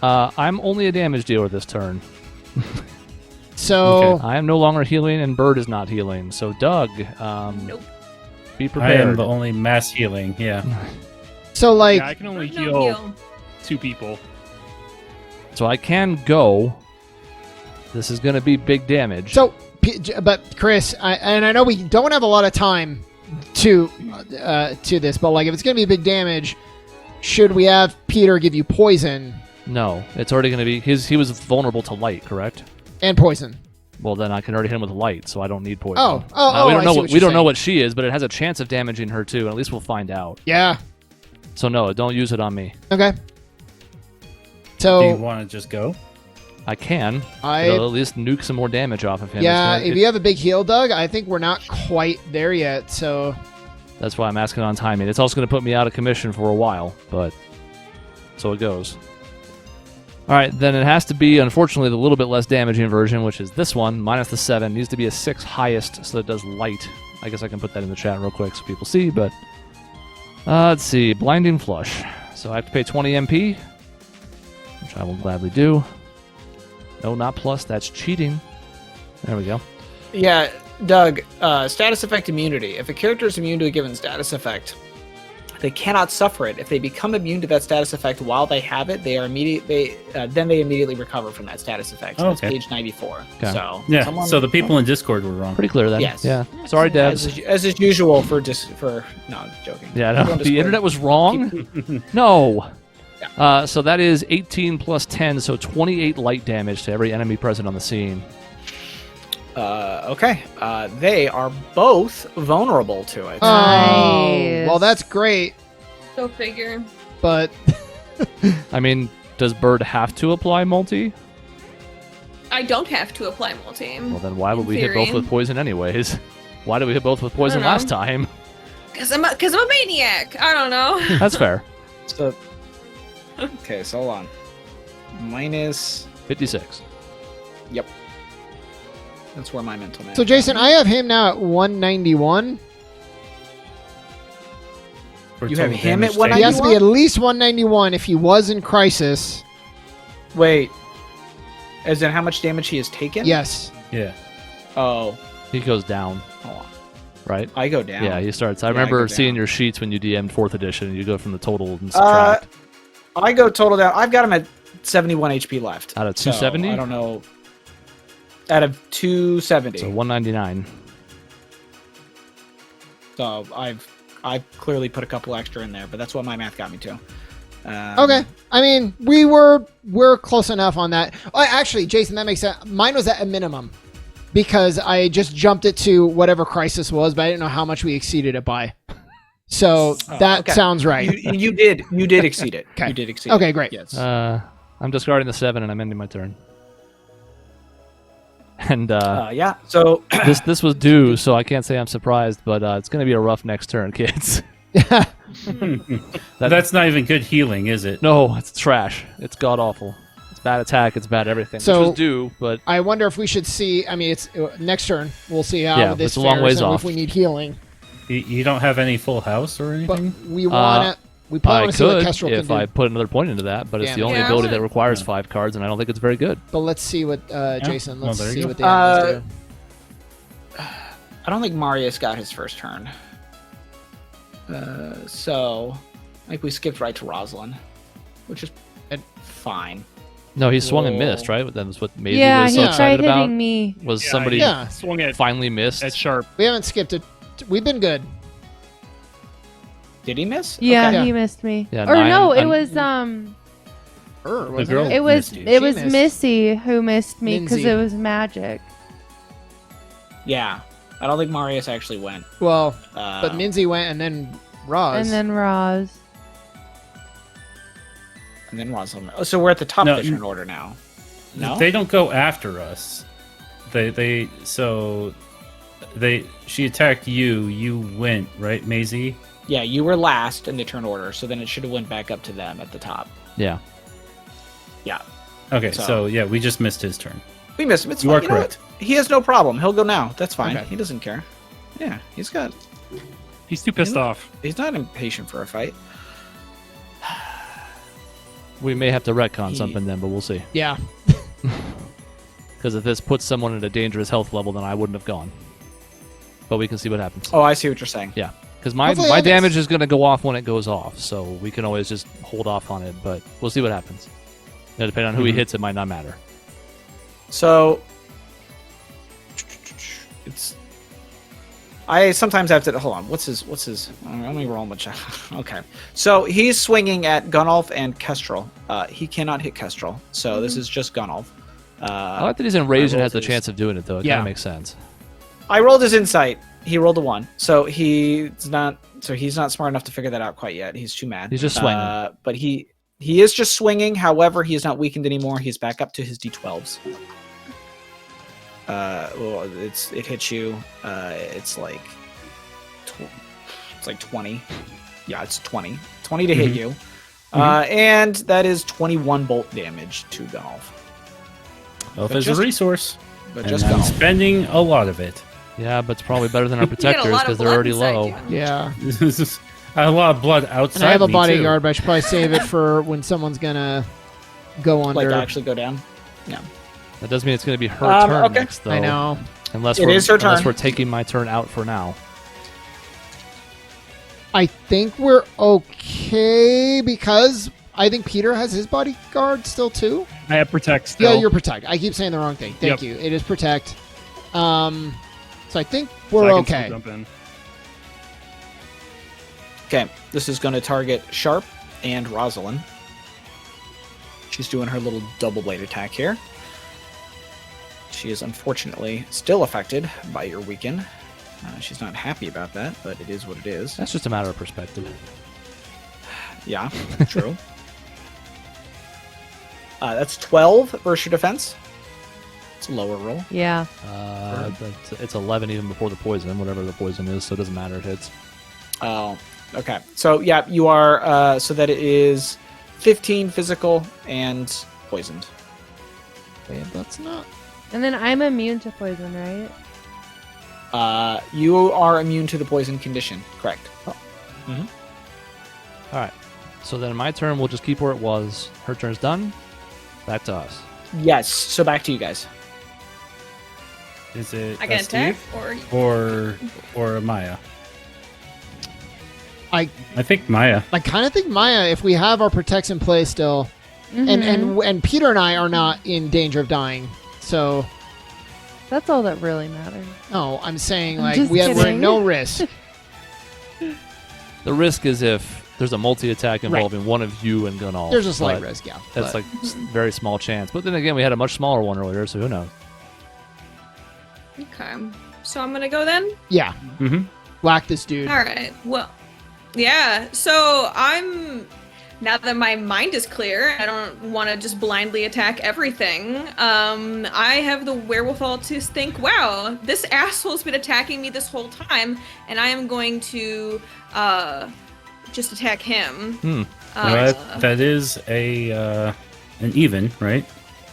I'm only a damage dealer this turn. So I am no longer healing, and Bird is not healing. So, Doug, Nope. be I prepared. am the only mass healing. Yeah. like Yeah, I can only No heal heal. 2 people. So I can go. This is going to be big damage. but Chris, I know we don't have a lot of time to this, but like if it's gonna be big damage, should we have Peter give you poison No, it's already going to be... He was vulnerable to light, correct? and poison? Well, then I can already hit him with light, so I don't need poison. Oh, we I don't know see what, what we you're don't know saying. what she is, but it has a chance of damaging her too. And at least we'll find out. Yeah. So no, don't use it on me. Okay. Do you So want to just go? I can. I It'll at least nuke some more damage off of him. yeah, It's gonna- if you have a big heal, Doug, I think we're not quite there yet. So That's why I'm asking on timing. It's also going to put me out of commission for a while, but so it goes. All right, then it has to be, unfortunately, the little bit less damaging version, which is this one, minus the 7. Needs to be a 6 highest, so it does light. I guess I can put that in the chat real quick so people see, but... let's see, Blinding Flush. So I have to pay 20 MP, which I will gladly do. No, not plus, that's cheating. There we go. Yeah, Doug, status effect immunity. If a character is immune to a given status effect, they cannot suffer it. If they become immune to that status effect while they have it, they immediately recover from that status effect. So that's Okay. page 94. Okay. So Yeah. So the people in Discord were wrong. Pretty clear then. Yes. Yeah. Sorry, devs. as is usual for no, I'm joking. Yeah, People no, on the Discord internet was wrong. No. So that is 18 plus 10, so 28 light damage to every enemy present on the scene. Okay. They are both vulnerable to it. oh, well, that's great, Go figure. but I mean, does Bird have to apply multi? I don't have to apply multi. Well, then why would In we hit both theory. with poison anyways? Why did we hit both with poison I don't know. last time? Because I'm a maniac. I don't know. That's fair. So, okay, so hold on. Minus. 56. Yep. That's where my mental math. So Jason, I have him now at 191. For You have total him at damage 191? He has to be at 91? least 191 if he was in crisis. Wait. As in how much damage he has taken? Yes. taken. Yeah. Oh, He goes down, hold on. right? I go down. Yeah, he starts. I Yeah, I remember go seeing down. your sheets when you DM'd 4th edition, and you go from the total and Uh, subtract. I go total down. I've got him at 71 HP left. Out of So, 270? I don't know. Out of 270. So 199. So I've clearly put a couple extra in there, but that's what my math got me to. Okay. I mean, we're close enough on that. Oh, actually, Jason, that makes sense. Mine was at a minimum because I just jumped it to whatever crisis was, but I didn't know how much we exceeded it by. So that okay. sounds right. You did exceed it. Okay. You did exceed Okay, it. great. Yes. I'm discarding the 7, and I'm ending my turn. And Yeah. So this was due, so I can't say I'm surprised, but it's going to be a rough next turn, kids. That's not even good healing, is it? No, it's trash. It's god awful. It's bad attack. It's bad everything. So- which was due, but I wonder if we should see. I mean, it's next turn. We'll see how Yeah, this it's a long fares ways and off. if we need healing. You don't have any full house or But anything? we want to. We probably I want to see what could Kestrel can if do. I put another point into that. But it's Damn the it. only Yeah, I ability would. that requires 5 cards, and I don't think it's very good. But let's see what Jason. Well, Let's there you see go. what the enemies do. I don't think Marius got his first turn. So I think we skipped right to Rosalind, which is fine. No, he swung and Whoa. missed, right? That was what Maisie Yeah, was he so tried excited about. hitting me. Was Yeah, somebody Yeah. Swung at finally missed? sharp. We haven't skipped it. We've been good. Did he miss? Yeah, Okay. Yeah. he missed me. Yeah, or no, it I'm- was Wasn't girl- it? it was Missed you. it was She missed. Missy who missed me because Minzy. it was magic. Yeah. I don't think Marius actually went. Well, but Uh, Minzy went and then Roz. And then Roz. and then Rosalind. Oh, so we're at the top No, of the turn order now. No. They don't go after us. She attacked you. You went, right, Maisie? Yeah, you were last in the turn order, so then it should have went back up to them at the top. Yeah. Yeah. Okay, So- so yeah, we just missed his turn. We missed him. It's You fine. are know what? correct. He has no problem. He'll go now. That's fine. Okay. He doesn't care. Yeah, he's He's too pissed off. he's not impatient for a fight. We may have to retcon He- something then, but we'll see. yeah. Because if this puts someone at a dangerous health level, then I wouldn't have gone. But we can see what happens. Oh, I see what you're saying. Yeah. Because my Hopefully my all this- damage is going to go off when it goes off, so we can always just hold off on it, but we'll see what happens. Now, depending on who he hits, it might not matter. So it's. I sometimes have to hold on. What's his? Let me roll much. Okay, so he's swinging at Gunnulf and Kestrel. He cannot hit Kestrel, so this is just Gunnulf. I like that he's enraged and rolled has the his- chance of doing it, though. It Yeah. kind of makes sense. I rolled his insight. He rolled a 1, so he's not smart enough to figure that out quite yet. He's too mad. He's just swinging. But he is just swinging. However, he is not weakened anymore. He's back up to his D12s. Well, it hits you. It's like 20. Yeah, it's 20. 20 to hit you. And that is 21 bolt damage to Gunnulf. Well, if But there's just- a resource, But and just I'm Gunnulf. spending a lot of it. Yeah, but it's probably better than our You get a protectors lot because of they're blood already inside low. you. Yeah. I have a lot of blood outside. And I have a me, bodyguard, too. but I should probably save it for when someone's gonna go Like under. actually go down. That does mean it's going to be her turn okay. next, though. I know. Unless It is her unless turn. we're taking my turn out for now. I think we're okay because I think Peter has his bodyguard still too. I have protect still. Yeah, you're protect. I keep saying the wrong thing. Thank Yep. you. It is protect. So I think So we're I can still okay. jump in. Okay, this is going to target Sharp and Rosalind. She's doing her little double blade attack here. She is unfortunately still affected by your weaken. She's not happy about that, but it is what it is. That's just a matter of perspective. Yeah, true. That's 12 versus your defense. It's a lower roll. Yeah. It's 11 even before the poison, whatever the poison is, so it doesn't matter. It hits. Oh, okay. So yeah, you are. So that it is 15 physical and poisoned. Okay, that's not. And then I'm immune to poison, right? You are immune to the poison condition. Correct. All right. So then my turn, we'll just keep where it was. Her turn's done. Back to us. Yes. So back to you guys. Is it I can attack Steve or or Maya? I think Maya. I kind of think Maya, if we have our protects in play still, and Peter and I are not in danger of dying, so. That's all that really matters. No, I'm saying I'm like just we're kidding. in no risk. The risk is if there's a multi-attack involving one of you and Gunal. There's a slight but risk, yeah. That's but- like very small chance. But then again, we had a much smaller one earlier, so who knows? Okay. So I'm gonna go then. yeah. Mm-hmm. Whack this dude. All right. Well, yeah. So now that my mind is clear, I don't want to just blindly attack everything. I have the wherewithal to think, wow, this asshole's been attacking me this whole time, and I am going to just attack him. That is an even, right?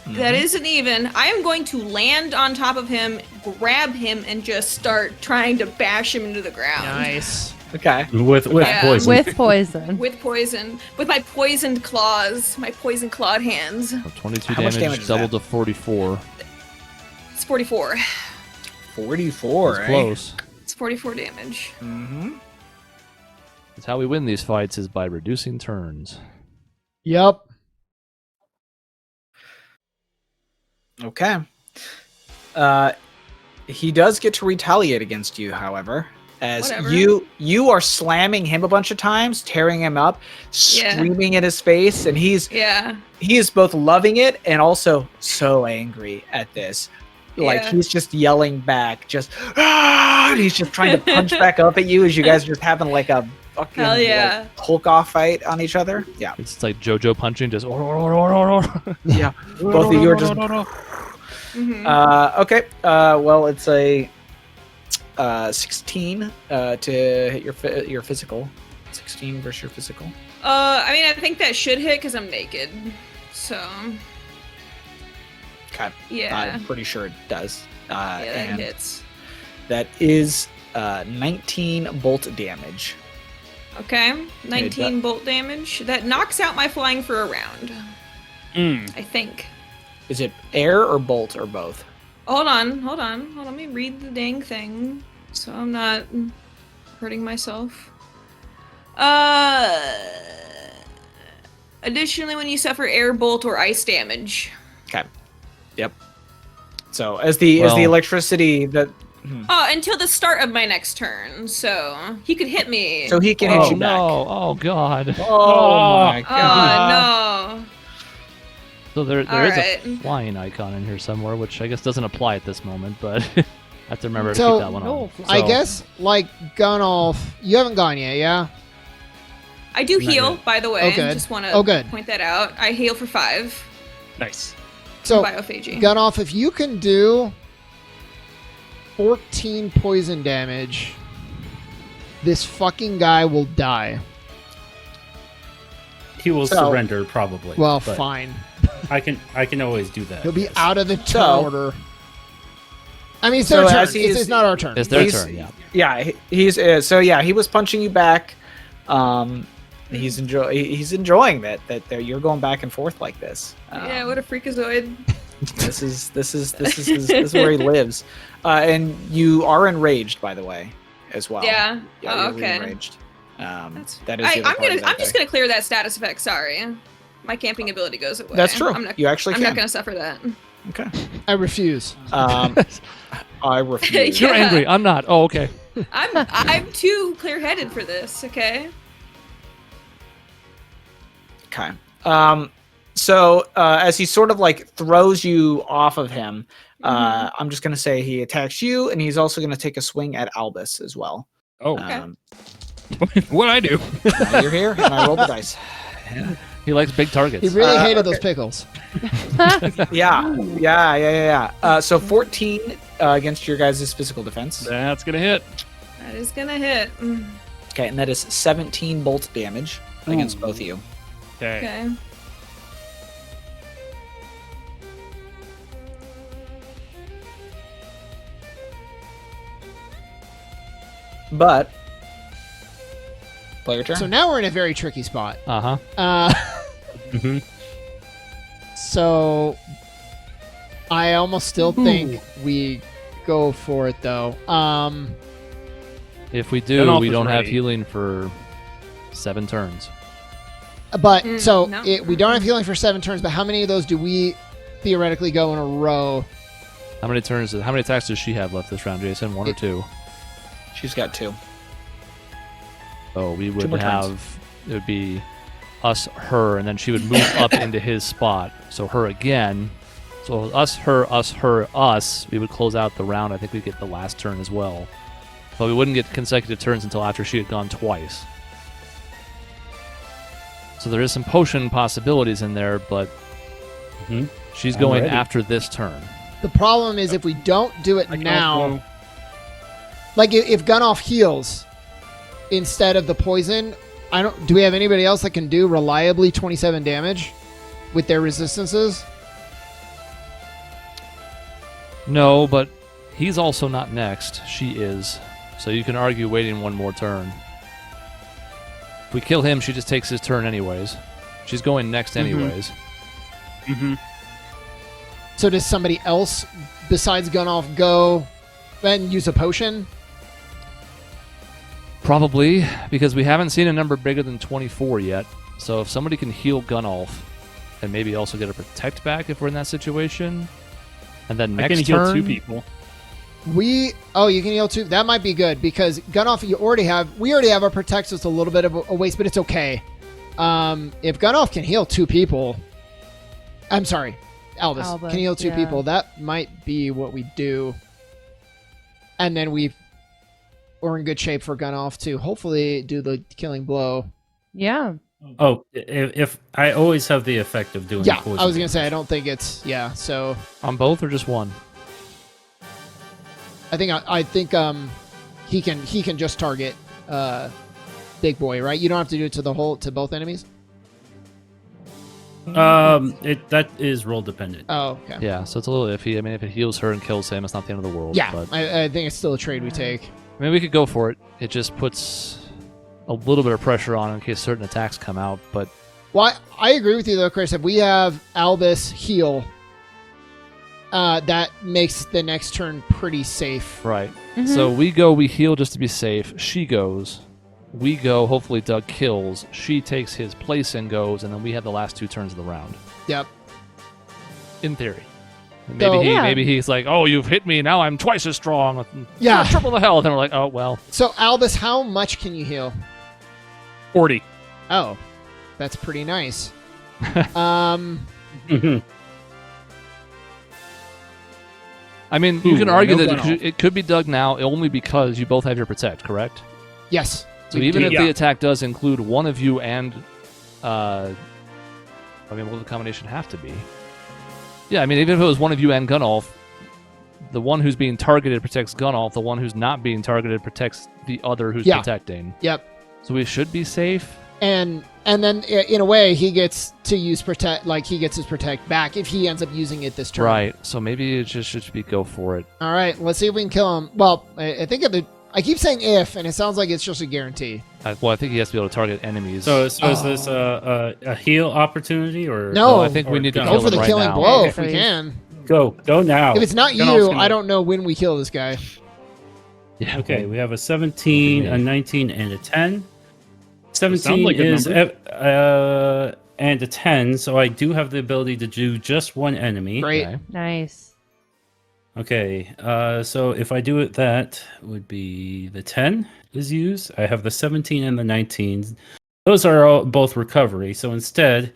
That is an even. I am going to land on top of him, grab him, and just start trying to bash him into the ground. Nice. Okay. With Yeah. poison. With poison. With poison. With my poisoned claws. My poison clawed hands. So 22 How much damage, damage is doubled that? to 44. It's 44. 44. It's close. It's 44 damage. Mm-hmm. That's how we win these fights, is by reducing turns. Yep. Okay. He does get to retaliate against you, however, as Whatever. you are slamming him a bunch of times, tearing him up, screaming in his face, and he is both loving it and also so angry at this. Like Yeah. he's just yelling back, just and he's just trying to punch back up at you as you guys are just having like a fucking Hell yeah. like, Hulk off fight on each other. Yeah, It's like JoJo punching, just yeah. Both of you are just Mhm. okay. Well, it's a 16 to hit your physical. 16 versus your physical. I mean, I think that should hit because I'm naked. So, Okay. yeah. I'm pretty sure it does. Yeah, that and hits. that is 19 bolt damage. Okay. 19 bolt damage. That knocks out my flying for a round. I think. Is it air or bolt or both? Hold on. Let me read the dang thing so I'm not hurting myself. Additionally, when you suffer air, bolt, or ice damage. Okay. Yep. So as the electricity that Until the start of my next turn. So he could hit me. so he can hit you back. no! Oh god! Oh my god. Oh no. So there is Alright. a flying icon in here somewhere, which I guess doesn't apply at this moment, but I have to remember to So, keep that one on. I So, guess like Gunolf, you haven't gone yet, yeah? I do Not heal, yet. by the way. Oh, good. Just want to Oh, good. point that out. I heal for 5. Nice. So Biophagy. Gunolf, if you can do 14 poison damage, this fucking guy will die. He will So- surrender probably. Well, but fine. I can always do that. He'll be yes. out of the turn So- order. I mean, it's So their turn. as he is- It's not our turn. it's their He's- turn, yeah. Yeah, he's so yeah, he was punching you back. He's enjoying that you're going back and forth like this. Yeah, what a freakazoid. This is where he lives, and you are enraged, by the way, as well. Yeah. Yeah, Oh, you're okay. enraged. That's That is. I'm the other part of that just thing. gonna clear that status effect. Sorry, my camping ability goes away. That's true. I'm not, You actually I'm can. not gonna suffer that. Okay. I refuse. I refuse. You're Yeah. angry. I'm not. Oh, okay. I'm too clear-headed for this. Okay. Okay. So as he sort of like throws you off of him, I'm just gonna say he attacks you, and he's also gonna take a swing at Albus as well. Oh, what'd I do? Now you're here, and I rolled the dice. He likes big targets. He really hated okay. those pickles. Yeah. So 14 against your guys' physical defense. That's gonna hit. That is gonna hit. Okay, and that is 17 bolt damage against both of you. Okay. Okay. But player turn. So now we're in a very tricky spot. Uh-huh. Mhm. So I almost still think we go for it though. If we do, Gunolf we is don't have ready. healing for 7 turns. But so no. we don't have healing for 7 turns. But how many of those do we theoretically go in a row? How many attacks does she have left this round, Jason? 1 or 2? She's got 2. Oh, we would more turns. have, it would be us, her, and then she would move up into his spot. So her again. So us, her, us. We would close out the round. I think we'd get the last turn as well. But we wouldn't get consecutive turns until after she had gone twice. So there is some potion possibilities in there, but Mhm. she's I'm going ready. after this turn. The problem is if we don't do it I can now, also- like if Gunolf heals instead of the poison, do we have anybody else that can do reliably 27 damage with their resistances? No, but he's also not next. She is. So you can argue waiting one more turn. If we kill him, she just takes his turn anyways. She's going next anyways. Mhm. So does somebody else besides Gunolf go and use a potion? Probably, because we haven't seen a number bigger than 24 yet. So if somebody can heal Gunolf and maybe also get a protect back if we're in that situation, and then I next can heal turn, 2 people. You can heal 2. That might be good because Gunolf, we already have our protect, so it's a little bit of a waste, but it's okay. If Gunolf can heal 2 people, I'm sorry, Albus can heal 2 yeah. people. That might be what we do, and then we're in good shape for Gunolf to hopefully do the killing blow. Yeah. Oh, if I always have the effect of doing Yeah, poison I was gonna say I don't think it's So on both or just one? I think he can just target Big Boy, right? You don't have to do it to both enemies. that is role dependent. Oh, okay. Yeah, so it's a little iffy. I mean, if it heals her and kills him, it's not the end of the world. Yeah, But I think it's still a trade we take. I mean, we could go for it. It just puts a little bit of pressure on in case certain attacks come out. But Well, I agree with you though, Chris. If we have Albus heal, that makes the next turn pretty safe. right. Mhm. So we heal just to be safe. She goes. We go. Hopefully, Doug kills. She takes his place and goes, and then we have the last 2 turns of the round. Yep. In theory. Maybe So- Yeah. maybe he's like, oh, you've hit me. Now I'm twice as strong. Yeah. Triple the health. And we're like, oh well. So Albus, how much can you heal? 40. Oh, that's pretty nice. I mean, you Ooh, can argue no that Gunolf. it could be Doug now only because you both have your protect, correct? Yes. So we even do. if the attack does include one of you and, I mean, what would the combination have to be? Yeah, I mean, even if it was one of you and Gunolf, the one who's being targeted protects Gunolf, the one who's not being targeted protects the other who's Yeah. protecting. Yep. So we should be safe. And then in a way he gets to use protect, like he gets his protect back if he ends up using it this turn. Right. So maybe it just should be go for it. All right. Let's see if we can kill him. Well, I think I keep saying if, and it sounds like it's just a guarantee. I think he has to be able to target enemies. So is this a heal opportunity or No, I think we need to go Go kill for him the right killing now. blow Okay, if we please. can. go now? If it's not Gunolf's you, gonna- I don't know when we kill this guy. Yeah. Okay, we have a 17, Me. a 19, and a 10. Sounds 17 like a is number. and a 10, so I do have the ability to do just one enemy. Great. Okay. Nice. Okay, so if I do it, that would be the 10 is used. I have the 17 and the 19. Those are both recovery, so instead,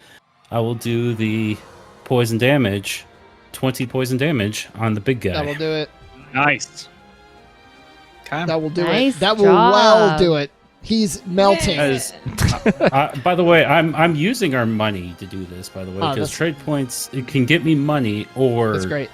I will do the poison damage, 20 poison damage on the big guy. That will do it. Nice. Okay. That will do Nice it. That will well job. do it. He's melting. As- by the way, I'm using our money to do this. By the way, Oh, because that's- trade points it can get me money or That's great.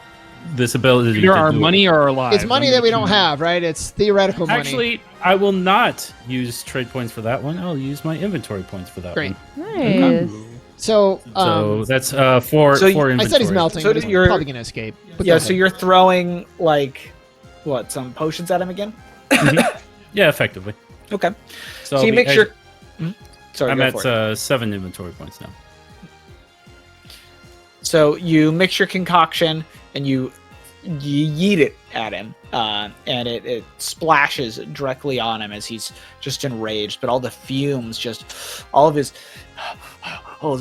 this ability. Either to our do money or our lives. It's money I'm that we gonna don't choose- have, right? It's theoretical money. Actually, I will not use trade points for that one. I'll use my inventory points for that Great. one. Nice. So, So that's four So four I inventory. said he's melting. So but he's you're- probably gonna escape. But Yeah, go so ahead. you're throwing like what, some potions at him again? Yeah, effectively. Okay. So I'll you be- make sure. Sorry, I'm go at for it. 7 inventory points now. So you mix your concoction and you yeet it at him, and it splashes directly on him as he's just enraged. But all the fumes, all his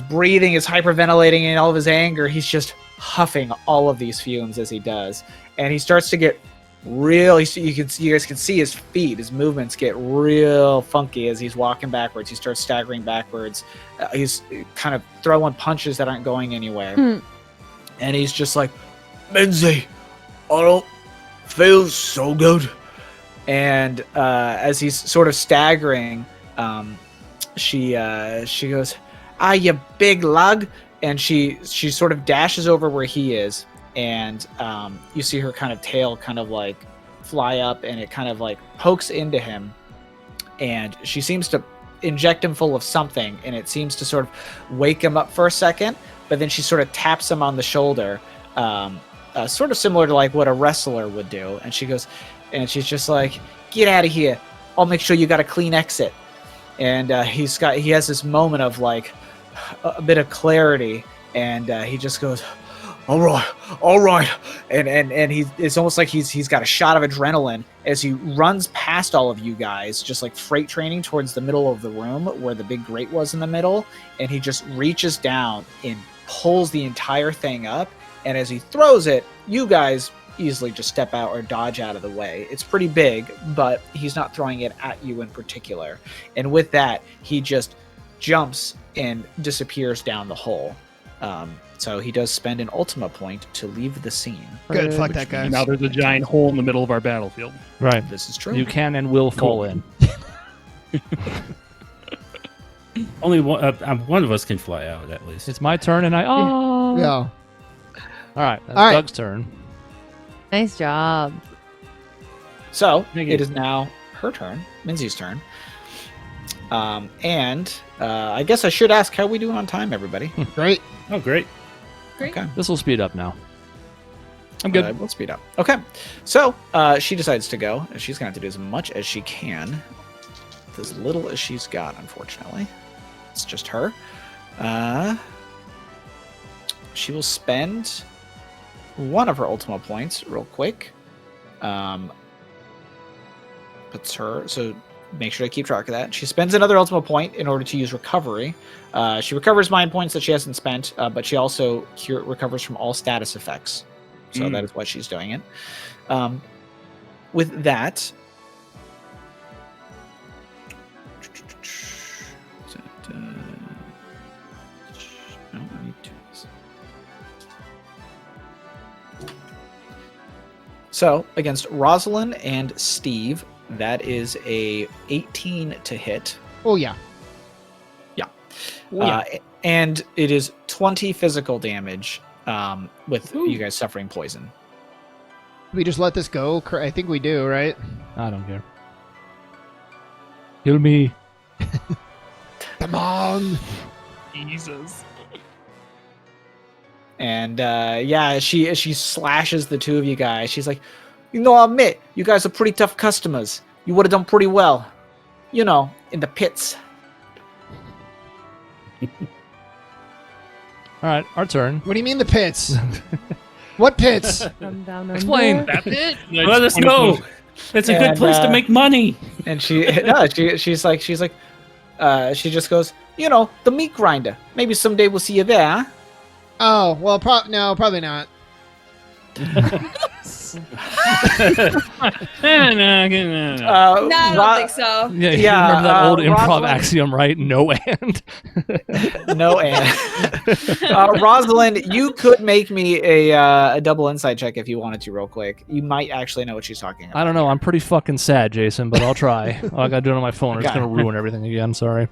breathing is hyperventilating, and all of his anger, he's just huffing all of these fumes as he does, and he starts to get real. You guys can see his feet, his movements get real funky as he's walking backwards. He starts staggering backwards. He's kind of throwing punches that aren't going anywhere, and he's just like, Minzy, I don't feel so good. And as he's sort of staggering, she goes, "Ah, you big lug!" And she sort of dashes over where he is, and you see her kind of tail kind of like fly up, and it kind of like pokes into him, and she seems to inject him full of something, and it seems to sort of wake him up for a second, but then she sort of taps him on the shoulder. Sort of similar to like what a wrestler would do, and she goes, and she's just like, "Get out of here! I'll make sure you got a clean exit." And he has this moment of like a bit of clarity, and he just goes, all right, and it's almost like he's got a shot of adrenaline as he runs past all of you guys, just like freight training towards the middle of the room where the big grate was in the middle, and he just reaches down and pulls the entire thing up. And as he throws it, you guys easily just step out or dodge out of the way. It's pretty big, but he's not throwing it at you in particular. And with that, he just jumps and disappears down the hole. So he does spend an Ultima point to leave the scene. Good, fuck that guy. Now there's a giant hole in the middle of our battlefield. Right. This is true. You can and will fall in. Only one of us can fly out, at least. It's my turn, and oh. Yeah. All right, that's All right. Doug's turn. Nice job. So Thank it you. is now her turn, Minzy's turn. And I guess I should ask how we doing on time, everybody. Great. Oh, great. Okay. This will speed up now. I'm good. We'll speed up. Okay. So she decides to go, and she's going to have to do as much as she can with as little as she's got, unfortunately. It's just her. She will spend one of her Ultima points real quick. Puts her, so make sure to keep track of that. She spends another Ultima point in order to use recovery. She recovers mind points that she hasn't spent, but she also recovers from all status effects. So that is why she's doing it. With that, no, I need to. So against Rosalind and Steve, that is a 18 to hit. Oh yeah. And it is 20 physical damage with you guys suffering poison. We just let this go. I think we do, right? I don't care. Kill me. Come on. Jesus. And she slashes the two of you guys. She's like, I'll admit, you guys are pretty tough customers. You would have done pretty well, in the pits. All right, our turn. What do you mean the pits? What pits? Come down Explain. under. That's it. Let us know. It's a good And, place to make money. And she just goes, the meat grinder. Maybe someday we'll see you there. Huh? Oh, well, no, probably not. No, I don't think so. Yeah, you Yeah, remember that old improv Rosalind- axiom, right? No and. No, and Rosalind, you could make me a double insight check if you wanted to, real quick. You might actually know what she's talking about. I don't know. I'm pretty fucking sad, Jason, but I'll try. I gotta do it on my phone. It's Okay. gonna ruin everything again. Sorry.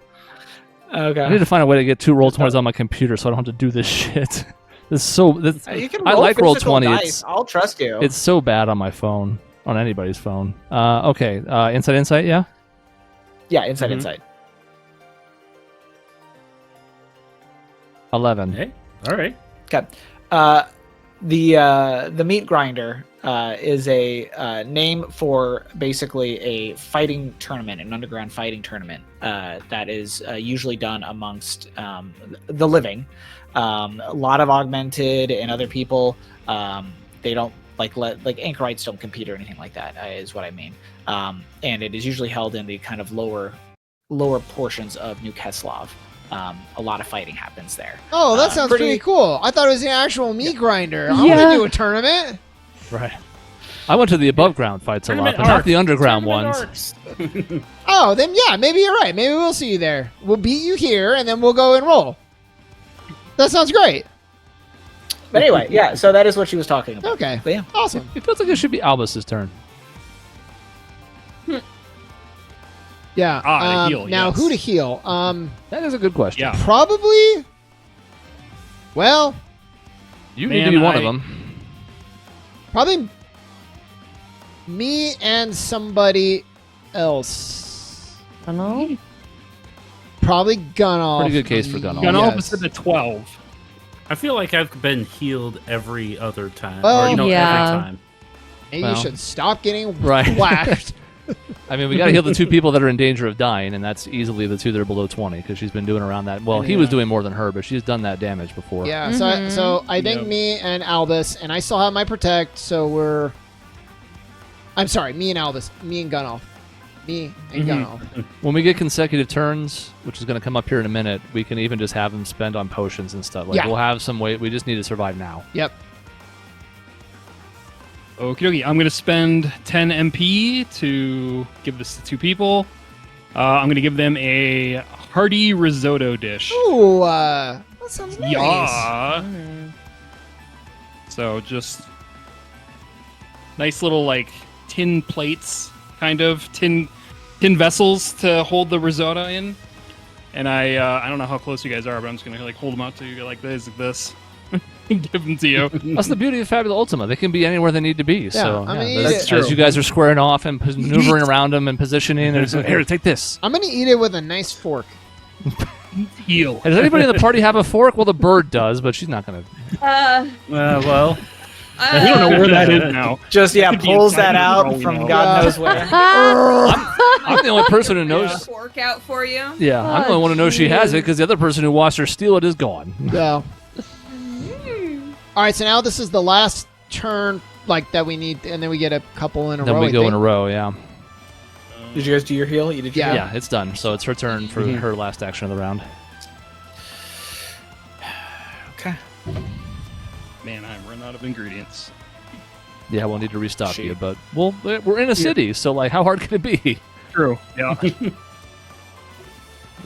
I need Okay. to find a way to get 2 roll 20s on my computer so I don't have to do this shit. This is so. You can I roll like roll physical 20. dice. I'll trust you. It's so bad on my phone, on anybody's phone. Okay. Insight. Yeah. Yeah, insight, Mhm. insight. 11. Hey, all right. Okay. The meat grinder is a name for basically a fighting tournament, an underground fighting tournament that is usually done amongst the living. A lot of augmented and other people. They don't like anchorites don't compete or anything like that. Is what I mean. And it is usually held in the kind of lower portions of New Keslov. A lot of fighting happens there. Oh, that sounds pretty cool. I thought it was the actual meat grinder. I want Yeah. to do a tournament. Right. I went to the above ground fights a lot, Tournament but not arcs. the underground Tournament ones. arcs. Oh, then yeah, maybe you're right. Maybe we'll see you there. We'll beat you here, and then we'll go and roll. That sounds great. But anyway, yeah. So that is what she was talking about. Okay, But yeah. awesome. It feels like it should be Albus's turn. Yeah. To heal, now, yes. who to heal? That is a good question. Yeah. Probably. Well, You Man, need to be one of I- them. probably me and somebody else. I don't know. Probably Gunoff. Pretty good case for Gunoff. Gunoff Yes. is at the 12. I feel like I've been healed every other time. Well, or, no, yeah. every time. Maybe Well. you should stop getting Right. whacked. I mean, we got to heal the two people that are in danger of dying, and that's easily the two that are below 20 because she's been doing around that. Well, he was doing more than her, but she's done that damage before. Yeah, Mhm. so I think Yep. me and Albus, and I still have my protect, so we're. I'm sorry, me and Albus, me and Gunoff, me and Mhm. Gunoff. When we get consecutive turns, which is going to come up here in a minute, we can even just have them spend on potions and stuff. Like Yeah. we'll have some weight. We just need to survive now. Yep. Okie dokie. I'm going to spend 10 MP to give this to two people. I'm going to give them a hearty risotto dish. Ooh, that sounds nice. Yeah. Mm. So just nice little like tin plates, kind of tin vessels to hold the risotto in. And I don't know how close you guys are, but I'm just gonna like hold them out to you like this, give them to you. That's the beauty of Fabula Ultima. They can be anywhere they need to be. So I'm gonna eat as it. True. you guys are squaring off and maneuvering around them and positioning, and here, take this. I'm gonna eat it with a nice fork. Heal. Does anybody in the party have a fork? Well, the bird does, but she's not going to. Well, We don't know where that is now. Just Could be pulls inside that the out control, from you know. God knows where. I'm the only person who knows. Fork out for you. Yeah, I'm the only one who knows she has it because the other person who watched her steal it is gone. So. All right, so now this is the last turn, like that we need, and then we get a couple in a Then row. we I go think. in a row, yeah. Did you guys do your heal? You did your Yeah. heal? Yeah, it's done. So it's her turn for her last action of the round. Okay. Man, I'm running out of ingredients. Yeah, we'll need to restock Shoot. you, but we're in a city, so like, how hard can it be? True. Yeah.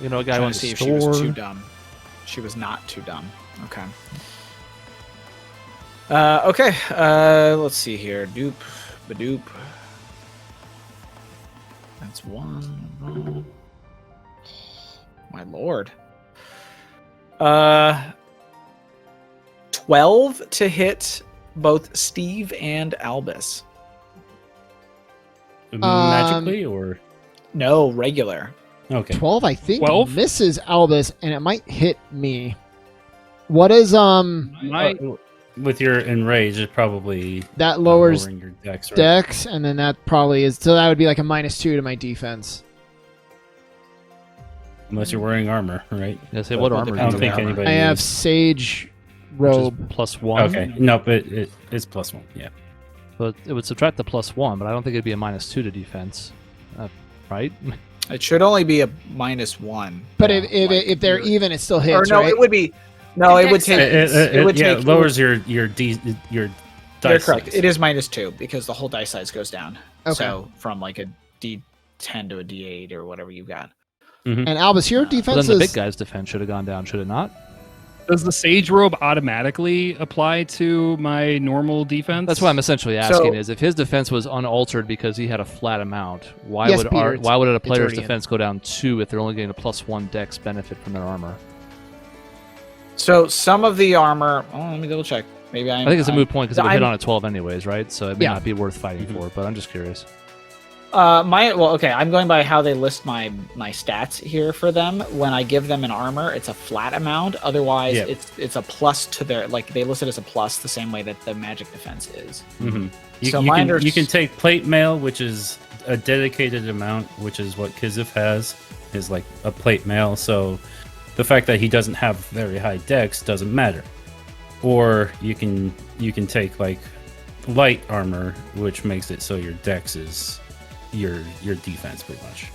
You know, a guy Trying wants to see to if she was too store. dumb. She was not too dumb. Okay. Okay. Let's see here. Doop, badoop. That's one. My lord. 12 to hit both Steve and Albus. magically or No, regular. okay. 12, I think, 12? misses Albus, and it might hit me. What is My, With your enrage, it's probably that lowers lowering your dex, right? dex, and then that probably is, so that would be like a -2 to my defense. Unless you're wearing armor, right? Yeah, say what Well, armor depends I do don't you think have? anybody. I have is. Sage Which is Robe. +1. Okay, nope. It's +1. Yeah. But it would subtract the +1, but I don't think it'd be a -2 to defense. Right? It should only be a -1. But Yeah, if they're even, it still Or hits, no, right? it would be. No, The it would dex take. save. It would yeah, take. it lowers your You're dice. correct. size. It is -2 because the whole dice size goes down. Okay. So from like a D10 to a D8 or whatever you got. And Albus, your But then defense the is big guy's defense should have gone down, should it not? does the Sage Robe automatically apply to my normal defense? That's what I'm essentially asking: So- is if his defense was unaltered because he had a flat amount, why Yes, would Peter, why would a player's already in. defense go down 2 if they're only getting a +1 dex benefit from their armor? So some of the armor. Oh, let me double check. Maybe I think it's a moot point because it would hit I'm- on a 12 anyways, right? So it may Yeah. not be worth fighting for. But I'm just curious. Okay. I'm going by how they list my stats here for them. When I give them an armor, it's a flat amount. Otherwise, Yep. it's a plus to their they list it as a plus the same way that the magic defense is. Mm-hmm. You, So you, my can, you can take plate mail, which is a dedicated amount, which is what Kizif has, is like a plate mail. So the fact that he doesn't have very high dex doesn't matter. Or you can take like light armor, which makes it so your dex is your defense pretty much.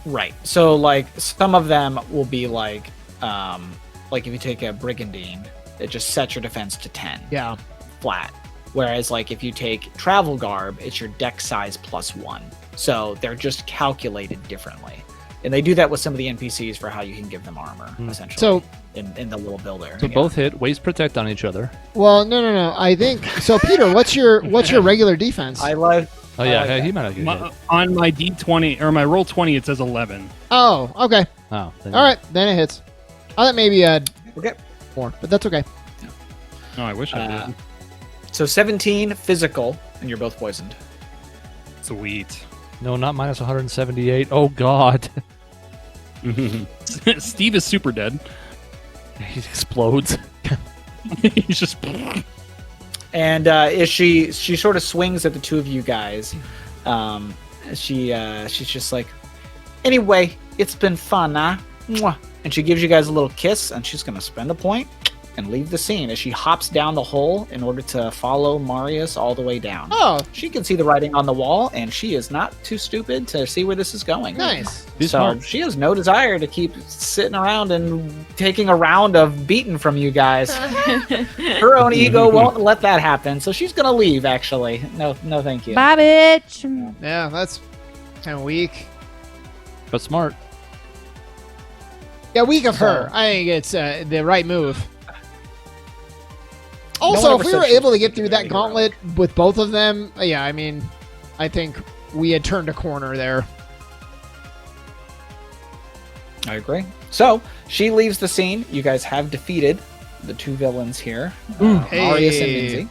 Right. So like some of them will be like if you take a brigandine, it just sets your defense to 10 Yeah. flat. Whereas like if you take travel garb, it's your dex size +1. So they're just calculated differently. And they do that with some of the NPCs for how you can give them armor, essentially. So, in the little builder. So both hit, waste protect on each other. well, no. I think so. Peter, what's your regular defense? I like. Oh I yeah, like hey, that. he might have good hit. On my D20 or my roll 20, it says 11. Oh, okay. Oh, then All right, then it hits. I thought maybe Okay. more, but that's okay. Oh, I wish I did. So 17 physical, and you're both poisoned. Sweet. No, not minus 178. Oh god, Steve is super dead. he explodes. He's just. And she sort of swings at the two of you guys. She's just like, anyway, it's been fun, huh? Mwah. And she gives you guys a little kiss, and she's gonna spend a point and leave the scene as she hops down the hole in order to follow Marius all the way down. Oh, She can see the writing on the wall, and she is not too stupid to see where this is going. nice. She's So smart. she has no desire to keep sitting around and taking a round of beating from you guys. Her own ego won't let that happen, so she's gonna leave. Actually, no, thank you. Bye, bitch. Yeah, that's kind of weak. But smart. Yeah, weak of So- her. I think it's the right move. No Also, one if we ever were said able to she's get through that really gauntlet with both of them, yeah, I mean, I think we had turned a corner there. I agree. So she leaves the scene. You guys have defeated the two villains here, Marius and Hey. Minzy.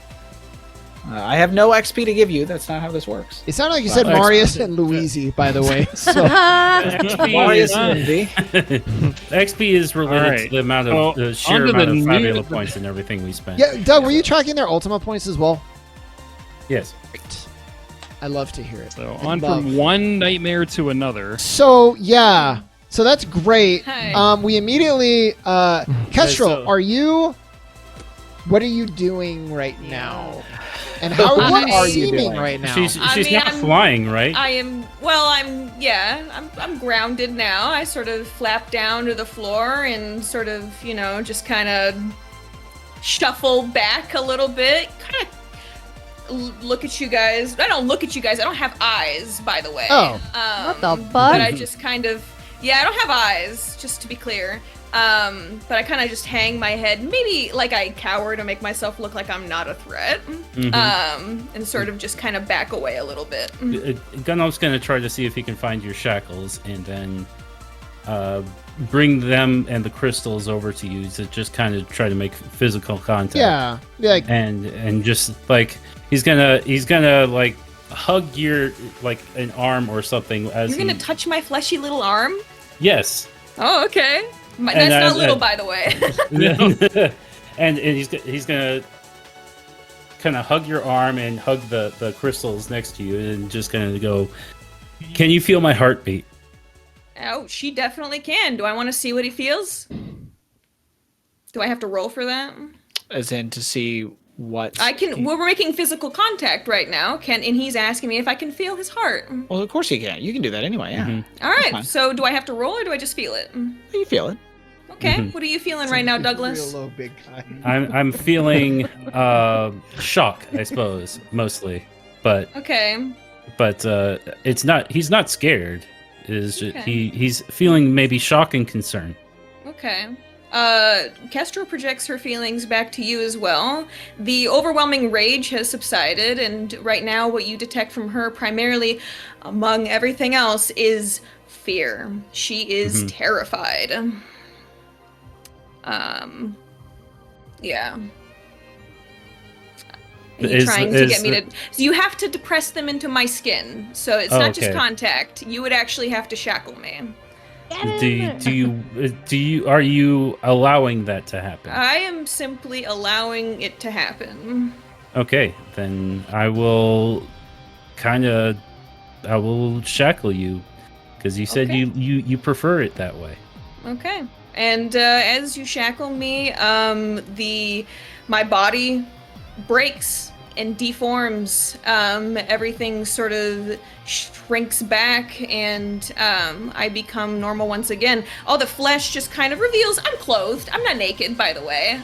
I have no XP to give you. That's not how this works. It sounded like you said Well, Marius and Luigi, by the way. So Marius and Minzy. XP is related Alright. to the amount of So, the sheer onto amount the of new- Fabula points and everything we spent. yeah, Doug, were you tracking their Ultima points as well? Yes. I love to hear it. So I on love- from one nightmare to another. So yeah, so that's great. Hi. We immediately, Kestrel, so- what are you doing right now? And how what I- are you seeming doing? right now? She's I mean, not I'm- flying, right? I'm grounded now. I sort of flap down to the floor and sort of, just kind of shuffle back a little bit. Kind of look at you guys. I don't look at you guys. I don't have eyes, by the way. Oh. What the fuck? But I just kind of, I don't have eyes, just to be clear. But I kind of just hang my head, maybe like I cower to make myself look like I'm not a threat, and sort of just kind of back away a little bit. Gunnar's going to try to see if he can find your shackles and then bring them and the crystals over to you to just kind of try to make physical contact. yeah, be like And just like he's gonna like hug your like an arm or something as You're gonna touch my fleshy little arm? yes. Oh, okay. And That's as- not little, by the way. and he's gonna kind of hug your arm and hug the crystals next to you and just gonna go, can you feel my heartbeat? Oh, she definitely can. Do I want to see what he feels? Do I have to roll for that? As in to see what I can. We're making physical contact right now. And he's asking me if I can feel his heart. Well, of course you can. You can do that anyway. Yeah, All right. fine. So do I have to roll or do I just feel it? you feel it. Okay. What are you feeling right now, Douglas? real low, big guy. I'm feeling shock, I suppose, mostly, but Okay. it's not. He's not scared. It is just, Okay. he's feeling maybe shock and concern. Okay. Kestrel projects her feelings back to you as well. The overwhelming rage has subsided, and right now what you detect from her primarily, among everything else, is fear. She is terrified. Yeah. Are you trying to get me to? So you have to depress them into my skin. So it's not just contact. You would actually have to shackle me. Are you allowing that to happen? I am simply allowing it to happen. Okay, then I will shackle you because you said you prefer it that way. Okay. And as you shackle me, my body breaks and deforms. Everything sort of shrinks back, and I become normal once again. All the flesh just kind of reveals I'm clothed. I'm not naked, by the way.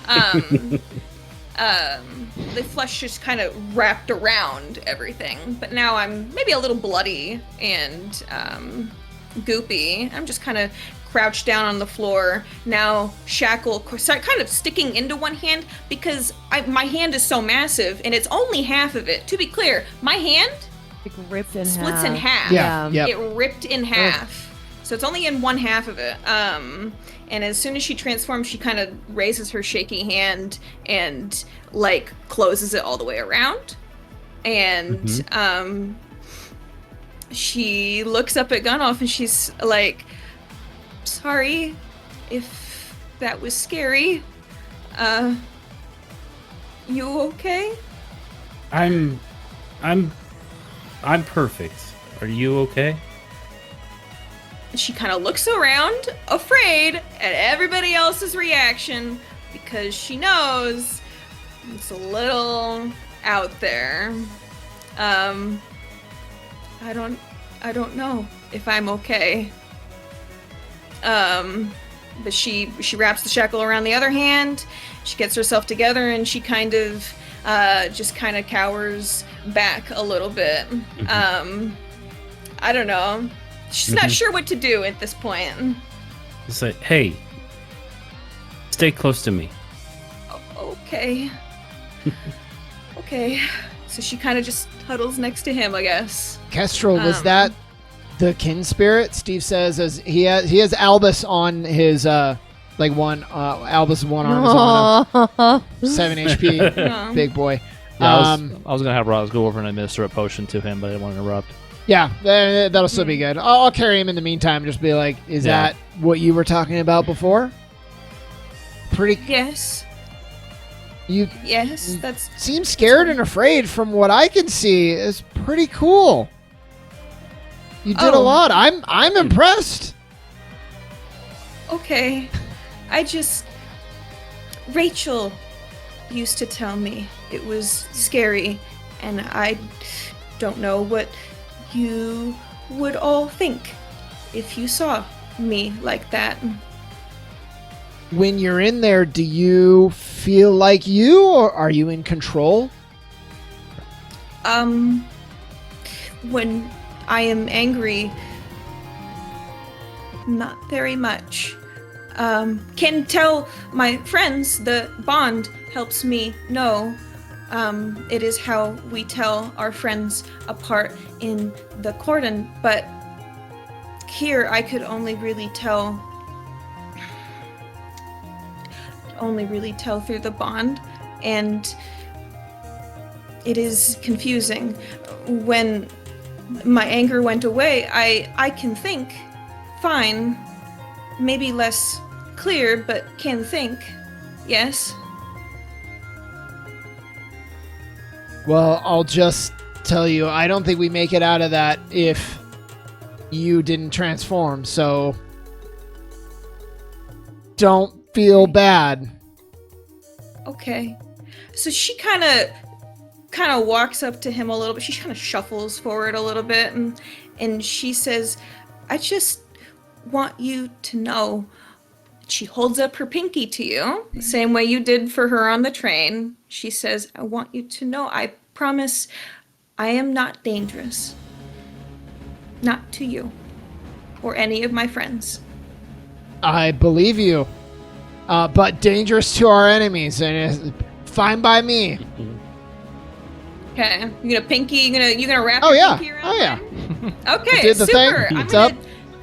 The flesh just kind of wrapped around everything, but now I'm maybe a little bloody and goopy. I'm just kind of crouched down on the floor, now shackle kind of sticking into one hand because my hand is so massive and it's only half of it. To be clear, my hand ripped in splits in half. Yeah. Yep. It ripped in half. So it's only in one half of it. And as soon as she transforms, she kind of raises her shaky hand and like closes it all the way around. And she looks up at Gunnulf and she's like, sorry if that was scary. You okay? I'm perfect. Are you okay? She kind of looks around, afraid, at everybody else's reaction because she knows it's a little out there. I don't know if I'm okay. But she wraps the shackle around the other hand. She gets herself together and she kind of just kind of cowers back a little bit. I don't know. She's not sure what to do at this point. It's like, hey, stay close to me. Okay. Okay. So she kind of just huddles next to him, I guess. Kestrel, was that the kin spirit? Steve says as he has Albus on his Albus one arm is on him. 7 HP, big boy. Yeah, I was gonna have Roz go over and administer a potion to him, but I didn't want to interrupt. Yeah, that'll still be good. I'll carry him in the meantime. Just be like, is that what you were talking about before? Yes. Yes, that's... Seem scared and afraid from what I can see. It's pretty cool. You did a lot. I'm impressed. Okay. Rachel used to tell me it was scary, and I don't know what you would all think if you saw me like that. When you're in there, do you feel like you, or are you in control? When I am angry, not very much. Can tell my friends the bond helps me know. It is how we tell our friends apart in the cordon, but here I could only really tell through the bond, and it is confusing. When my anger went away, I can think fine, maybe less clear, but can think. Yes. Well, I'll just tell you, I don't think we make it out of that if you didn't transform, so don't feel bad. Okay. So she kind of walks up to him a little bit. She kind of shuffles forward a little bit, and she says, I just want you to know. She holds up her pinky to you, the same way you did for her on the train. She says, I want you to know, I promise I am not dangerous. Not to you or any of my friends. I believe you. But dangerous to our enemies, and it's fine by me. Okay, you gonna wrap Oh your yeah, pinky around? oh yeah. Okay, Did the super. thing. It's up.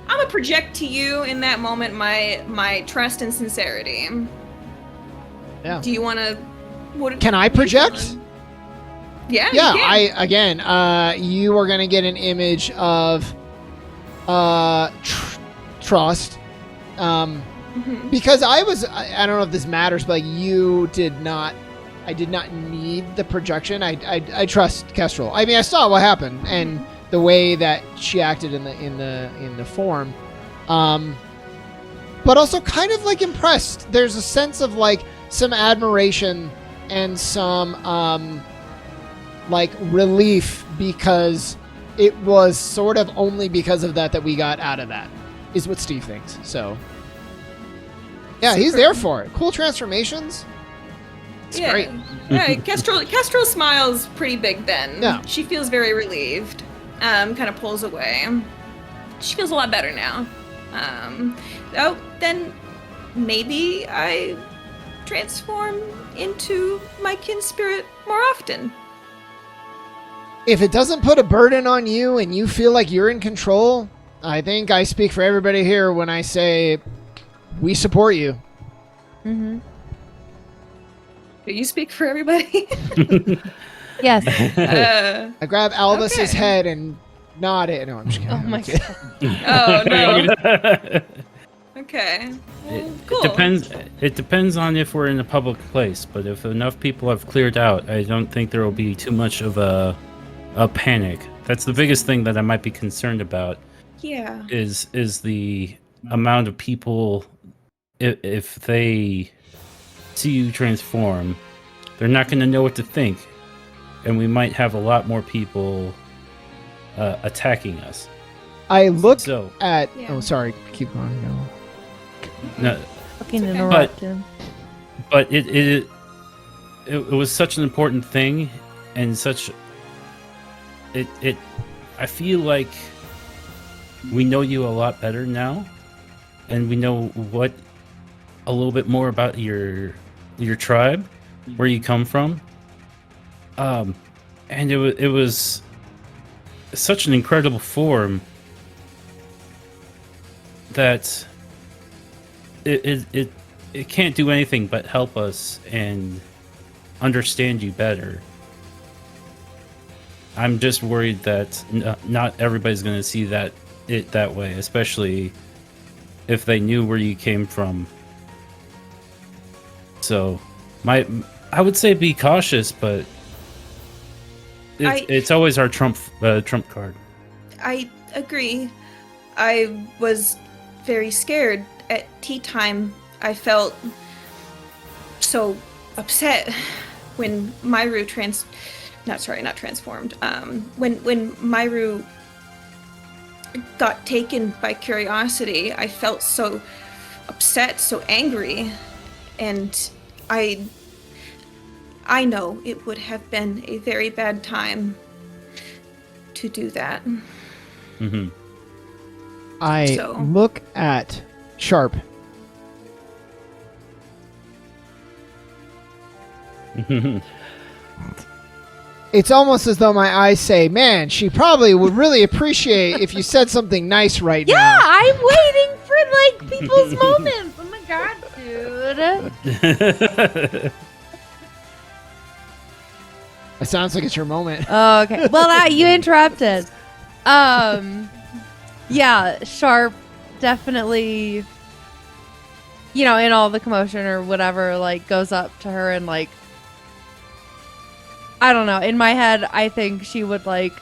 I'm gonna project to you in that moment my trust and sincerity. Yeah. Do you want to? Can I project? Yeah. Yeah, You can. you are gonna get an image of trust. Because I don't know if this matters, but I did not need the projection. I trust Kestrel. I mean, I saw what happened and the way that she acted in the form, but also kind of like impressed. There's a sense of like some admiration and some like relief, because it was sort of only because of that we got out of that, is what Steve thinks. So yeah, he's there for it. Cool transformations. It's great. Yeah, Kestrel smiles pretty big then. Yeah. She feels very relieved. Kind of pulls away. She feels a lot better now. Oh, then maybe I transform into my kin spirit more often. If it doesn't put a burden on you and you feel like you're in control, I think I speak for everybody here when I say we support you. Mm-hmm. Do you speak for everybody? Yes. I grab Albus's Okay. head and nod it. No, I'm just kidding. Oh my Okay. god. Oh no. Okay. Well, cool. It depends on if we're in a public place, but if enough people have cleared out, I don't think there will be too much of a panic. That's the biggest thing that I might be concerned about. Yeah. Is the amount of people, if they see you transform, they're not going to know what to think, and we might have a lot more people attacking us. I look So at. Yeah. Oh, sorry. Keep going. Go. no, Fucking okay. interrupt him. but it was such an important thing, and such it I feel like we know you a lot better now, and we know a little bit more about your tribe, where you come from, and it was such an incredible form that it can't do anything but help us and understand you better. I'm just worried that not everybody's going to see it that way, especially if they knew where you came from. So, I would say be cautious, but it's always our trump card. I agree. I was very scared at tea time. I felt so upset when Myru not transformed. When Myru got taken by curiosity, I felt so upset, so angry, and I know it would have been a very bad time to do that. Mm-hmm. I So- look at Sharp. It's almost as though my eyes say, man, she probably would really appreciate if you said something nice right Yeah, now. I'm waiting for like people's moments. Oh my god, dude. It sounds like it's your moment. Oh, okay. Well, you interrupted. Yeah, Sharp definitely, in all the commotion or whatever, like goes up to her and like, I don't know. In my head, I think she would like,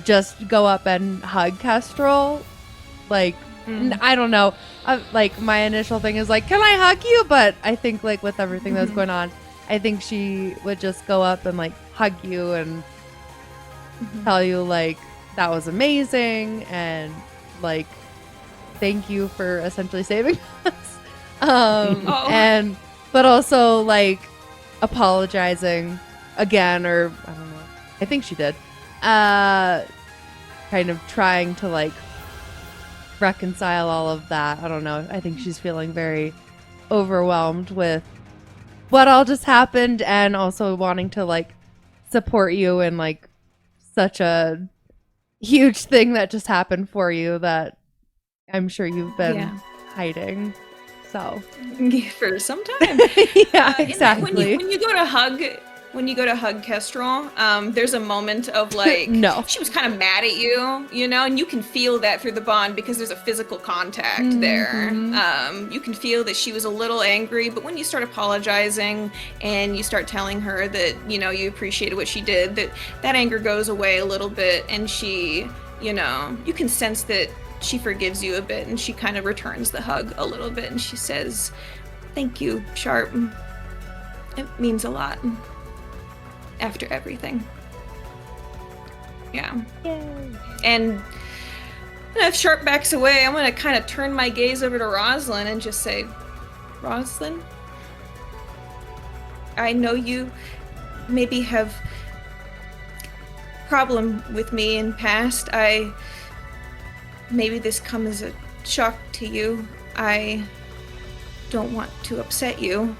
just go up and hug Kestrel. Like, I don't know. Like my initial thing is like, can I hug you? But I think like with everything that's going on, I think she would just go up and like hug you and tell you like that was amazing and like thank you for essentially saving us. And but also like apologizing again, or I don't know. I think she did. Kind of trying to like reconcile all of that. I don't know. I think she's feeling very overwhelmed with what all just happened and also wanting to like support you in like such a huge thing that just happened for you that I'm sure you've been hiding. So For some time. yeah, And exactly. When you go to hug Kestrel, there's a moment of like, No. she was kind of mad at you, you know, and you can feel that through the bond because there's a physical contact there. You can feel that she was a little angry, but when you start apologizing and you start telling her that, you know, you appreciated what she did, that anger goes away a little bit, and she, you know, you can sense that she forgives you a bit, and she kind of returns the hug a little bit, and she says, "Thank you, Sharp. It means a lot. After everything." Yeah. Yay. And if Sharp backs away, I'm going to kind of turn my gaze over to Rosalind and just say, "Rosalind, I know you maybe have problem with me in past. Maybe this comes as a shock to you. I don't want to upset you."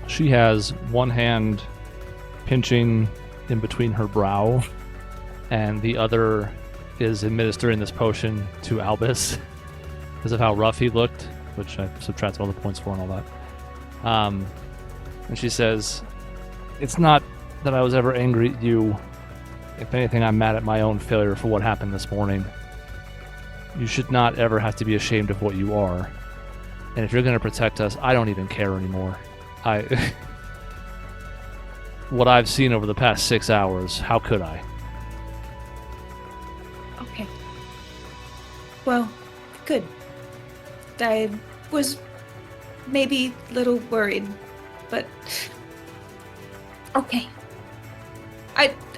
She has one hand pinching in between her brow, and the other is administering this potion to Albus because of how rough he looked, which I subtracted all the points for and all that. And she says, "It's not that I was ever angry at you. If anything, I'm mad at my own failure for what happened this morning. You should not ever have to be ashamed of what you are. And if you're going to protect us, I don't even care anymore. What I've seen over the past 6 hours, how could I?" Okay. Well, good. I was maybe a little worried, but okay.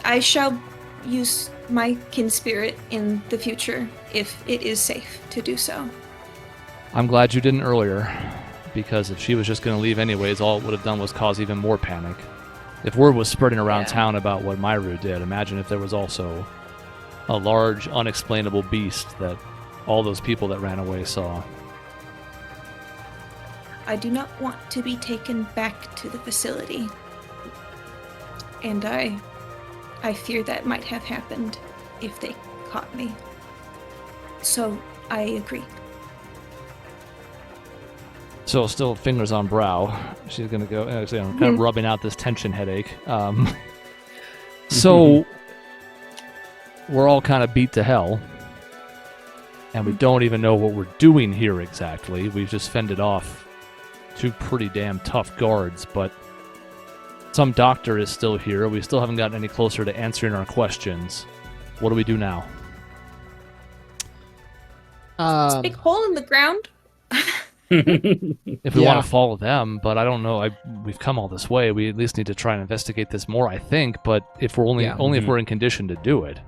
I shall use my kin spirit in the future if it is safe to do so. I'm glad you didn't earlier, because if she was just going to leave anyways, all it would have done was cause even more panic. If word was spreading around town about what Myru did, imagine if there was also a large, unexplainable beast that all those people that ran away saw. I do not want to be taken back to the facility. And I fear that might have happened if they caught me. So I agree. So still fingers on brow. She's going to go, kind of rubbing out this tension headache. So we're all kind of beat to hell. And we don't even know what we're doing here exactly. We've just fended off 2 pretty damn tough guards, but some doctor is still here. We still haven't gotten any closer to answering our questions. What do we do now? It's a big hole in the ground. If we want to follow them, but I don't know. We've come all this way. We at least need to try and investigate this more, I think. But if we're only if we're in condition to do it.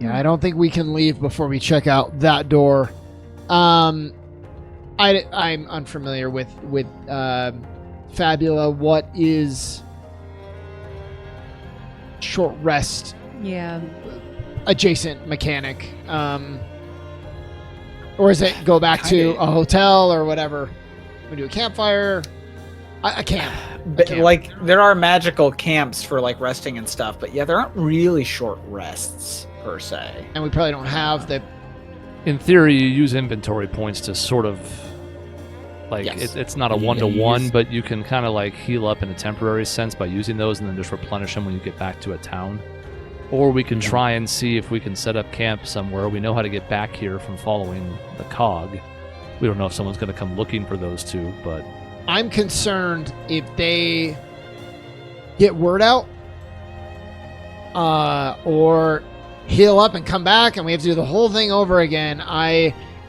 Yeah, I don't think we can leave before we check out that door. I'm unfamiliar with Fabula. What is short rest Yeah. adjacent mechanic? Or is it go back to a hotel or whatever? We do a campfire, a camp. Like, there are magical camps for like resting and stuff, but yeah, there aren't really short rests per se. And we probably don't have the. In theory, you use inventory points to sort of like it's not a 1-to-1, but you can kind of like heal up in a temporary sense by using those and then just replenish them when you get back to a town. Or we can try and see if we can set up camp somewhere. We know how to get back here from following the cog. We don't know if someone's going to come looking for those 2, but I'm concerned if they get word out or heal up and come back and we have to do the whole thing over again.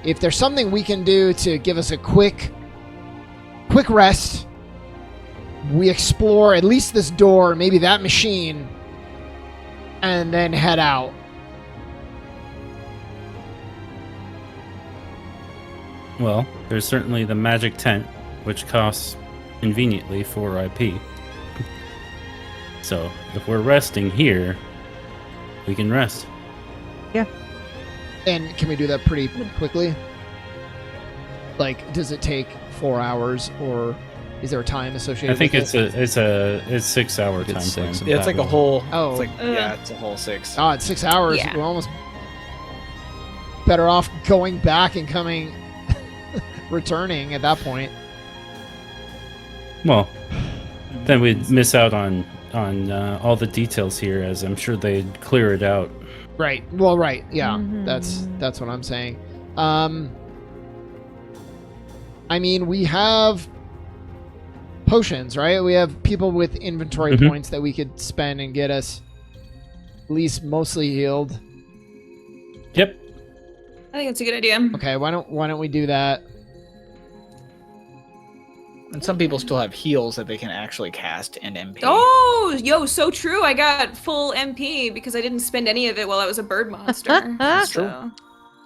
If there's something we can do to give us a quick rest, we explore at least this door, maybe that machine, and then head out. Well, there's certainly the magic tent, which costs conveniently 4 IP. So if we're resting here, we can rest. Yeah. And can we do that pretty quickly? Like, does it take 4 hours, or is there a time associated? I think with it's a 6 hour time It's frame. 6. Yeah, it's like a whole. Oh. It's like, yeah, it's a whole 6. It's 6 hours. Yeah. We're almost better off going back and coming returning at that point. Well, then we'd miss out on all the details here, as I'm sure they'd clear it out. Right. Well, right. Yeah. Mhm. That's what I'm saying. I mean, we have potions, right? We have people with inventory Mhm. points that we could spend and get us at least mostly healed. Yep. I think it's a good idea. Okay, why don't we do that? And some people still have heals that they can actually cast and MP. Oh, yo, so true. I got full MP because I didn't spend any of it while I was a bird monster. That's so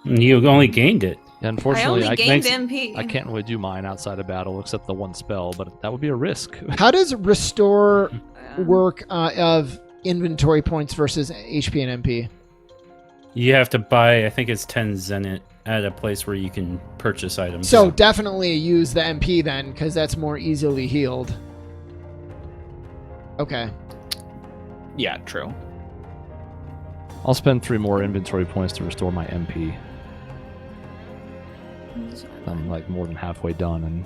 You only gained it. Yeah, I unfortunately, only gained MP. I can't really do mine outside of battle except the one spell, but that would be a risk. How does restore Yeah. work of inventory points versus HP and MP? You have to buy, I think it's 10 Zenit at a place where you can purchase items. So definitely use the MP then, because that's more easily healed. Okay. Yeah, true. I'll spend 3 more inventory points to restore my MP. I'm like more than halfway done, and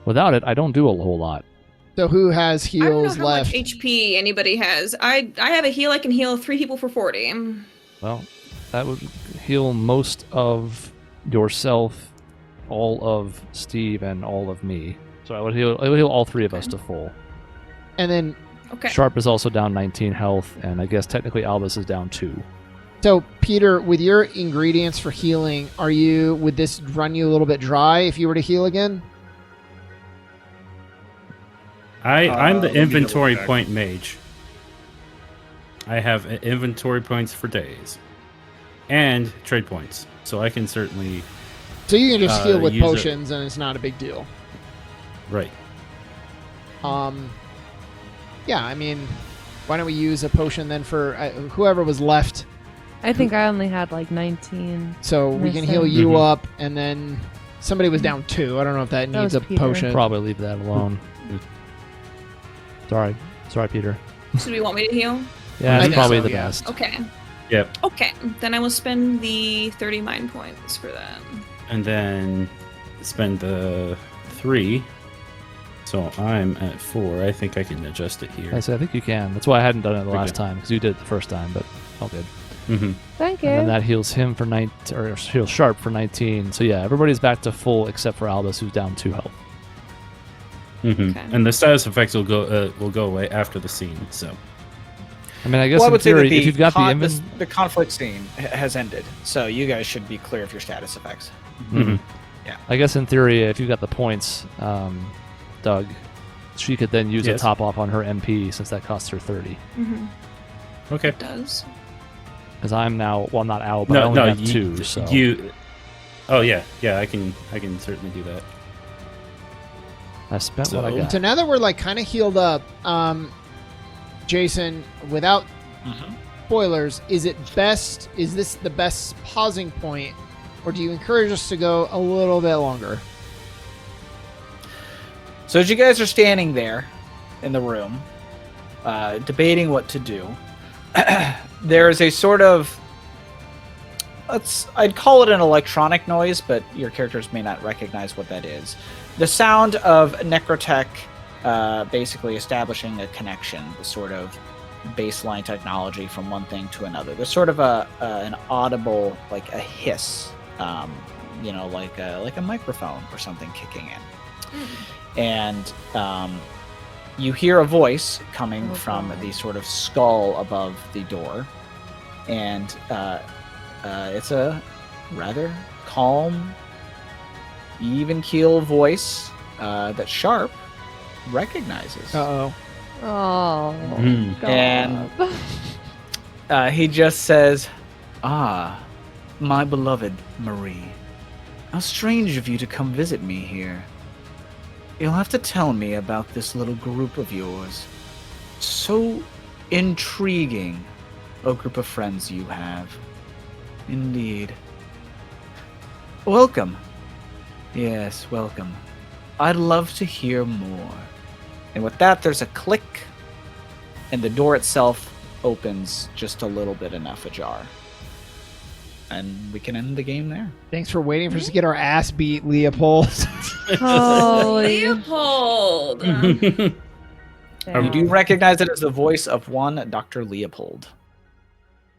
without it, I don't do a whole lot. So who has I don't know heals how left? much HP anybody has. I have a heal. I can heal 3 people for 40. Well, that would heal most of yourself, all of Steve, and all of me. So I would heal all 3 of us to full. And then, Okay. Sharp is also down 19 health, and I guess technically Albus is down 2. so Peter, with your ingredients for healing, would this run you a little bit dry if you were to heal again? I'm the let me inventory double check. point mage. I have inventory points for days. And trade points. So I can certainly... So you can just heal with use it. potions, and it's not a big deal. Right. Yeah, I mean, why don't we use a potion then for whoever was left? I think I only had like 19. So we can heal Listen. you Mhm. up, and then somebody was down 2. I don't know if that That needs was a Peter. potion. Probably leave that alone. Sorry, Peter. So do we want me to heal? Yeah, I it's think probably so, the yeah. best. Okay. Yep. Okay. Then I will spend the 30 mind points for that. And then spend the 3. So I'm at 4. I think I can adjust it here. I think you can. That's why I hadn't done it the last Okay. time, because you did it the first time, but all good. Mm-hmm. Thank you. And then that heals him for 19, or heals Sharp for 19. So yeah, everybody's back to full except for Albus, who's down 2 health. Mm-hmm. Okay. And the status effects will go away after the scene. So I mean, I guess Well, I in would say theory, that if you've got the conflict scene has ended, so you guys should be clear of your status effects. Mhm. I guess in theory, if you've got the points, Doug, she could then use a Yes. top off on her MP since that costs her 30. Mm-hmm. okay. It does. Because I'm now, well, not out, but I only have 2. So you. Oh yeah, I can certainly do that. I spent what I So- got. So now that we're like kind of healed up, Jason, without spoilers, is this the best pausing point, or do you encourage us to go a little bit longer? So as you guys are standing there in the room, debating what to do, there is a sort of, I'd call it an electronic noise, but your characters may not recognize what that is. The sound of Necrotech basically establishing a connection, the sort of baseline technology from one thing to another. There's sort of an audible, like a hiss, like a microphone or something kicking in. And you hear a voice coming from the sort of skull above the door, and it's a rather calm, even keel voice that Sharp recognizes. Uh-oh. Oh. Mm. God. And he just says, "Ah, my beloved Marie, how strange of you to come visit me here. You'll have to tell me about this little group of yours. So intriguing, a group of friends you have. Indeed. Welcome. Yes, welcome. I'd love to hear more." And with that, there's a click, and the door itself opens just a little bit enough ajar. and we can end the game there. Thanks for waiting for us to get our ass beat, Leopold. Holy. Leopold. You do recognize it as the voice of one Dr. Leopold.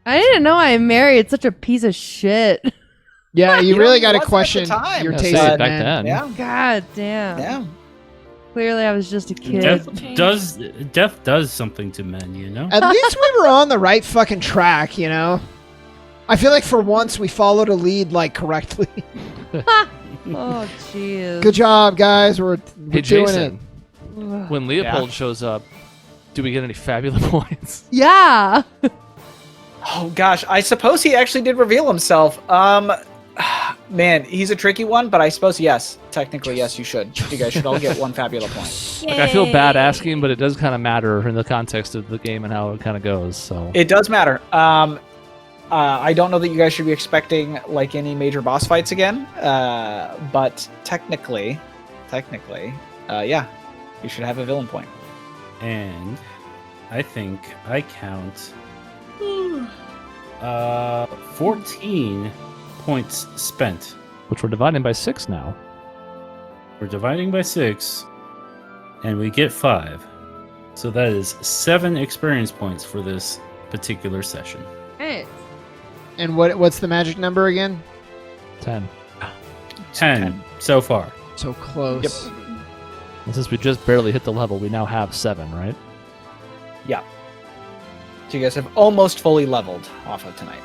I didn't know I married such a piece of shit. Yeah, you You really know, got to he wasn't at the question time. your Yeah, taste, say in it back men. then. Yeah, God damn. yeah. Clearly, I was just a kid. Death does something to men, you know. At least we were on the right fucking track, you know? I feel like for once we followed a lead, like, correctly. Oh, jeez. Good job, guys. We're Hey, doing Jason, it. when Leopold shows up, do we get any Fabula points? Yeah. Oh gosh, I suppose he actually did reveal himself. Man, he's a tricky one, but I suppose yes. Technically, yes, you should. You guys should all get one Fabula point. Like, I feel bad asking, but it does kind of matter in the context of the game and how it kind of goes. So It does matter. I don't know that you guys should be expecting like any major boss fights again, but technically, yeah, you should have a villain point. And I think I count 14 points spent. which we're dividing by 6 now. We're dividing by 6, and we get 5. So that is 7 experience points for this particular session. Hey. And what's the magic number again? 10. 10 so far. So close. Yep. And since we just barely hit the level, we now have 7, right? Yeah. So you guys have almost fully leveled off of tonight.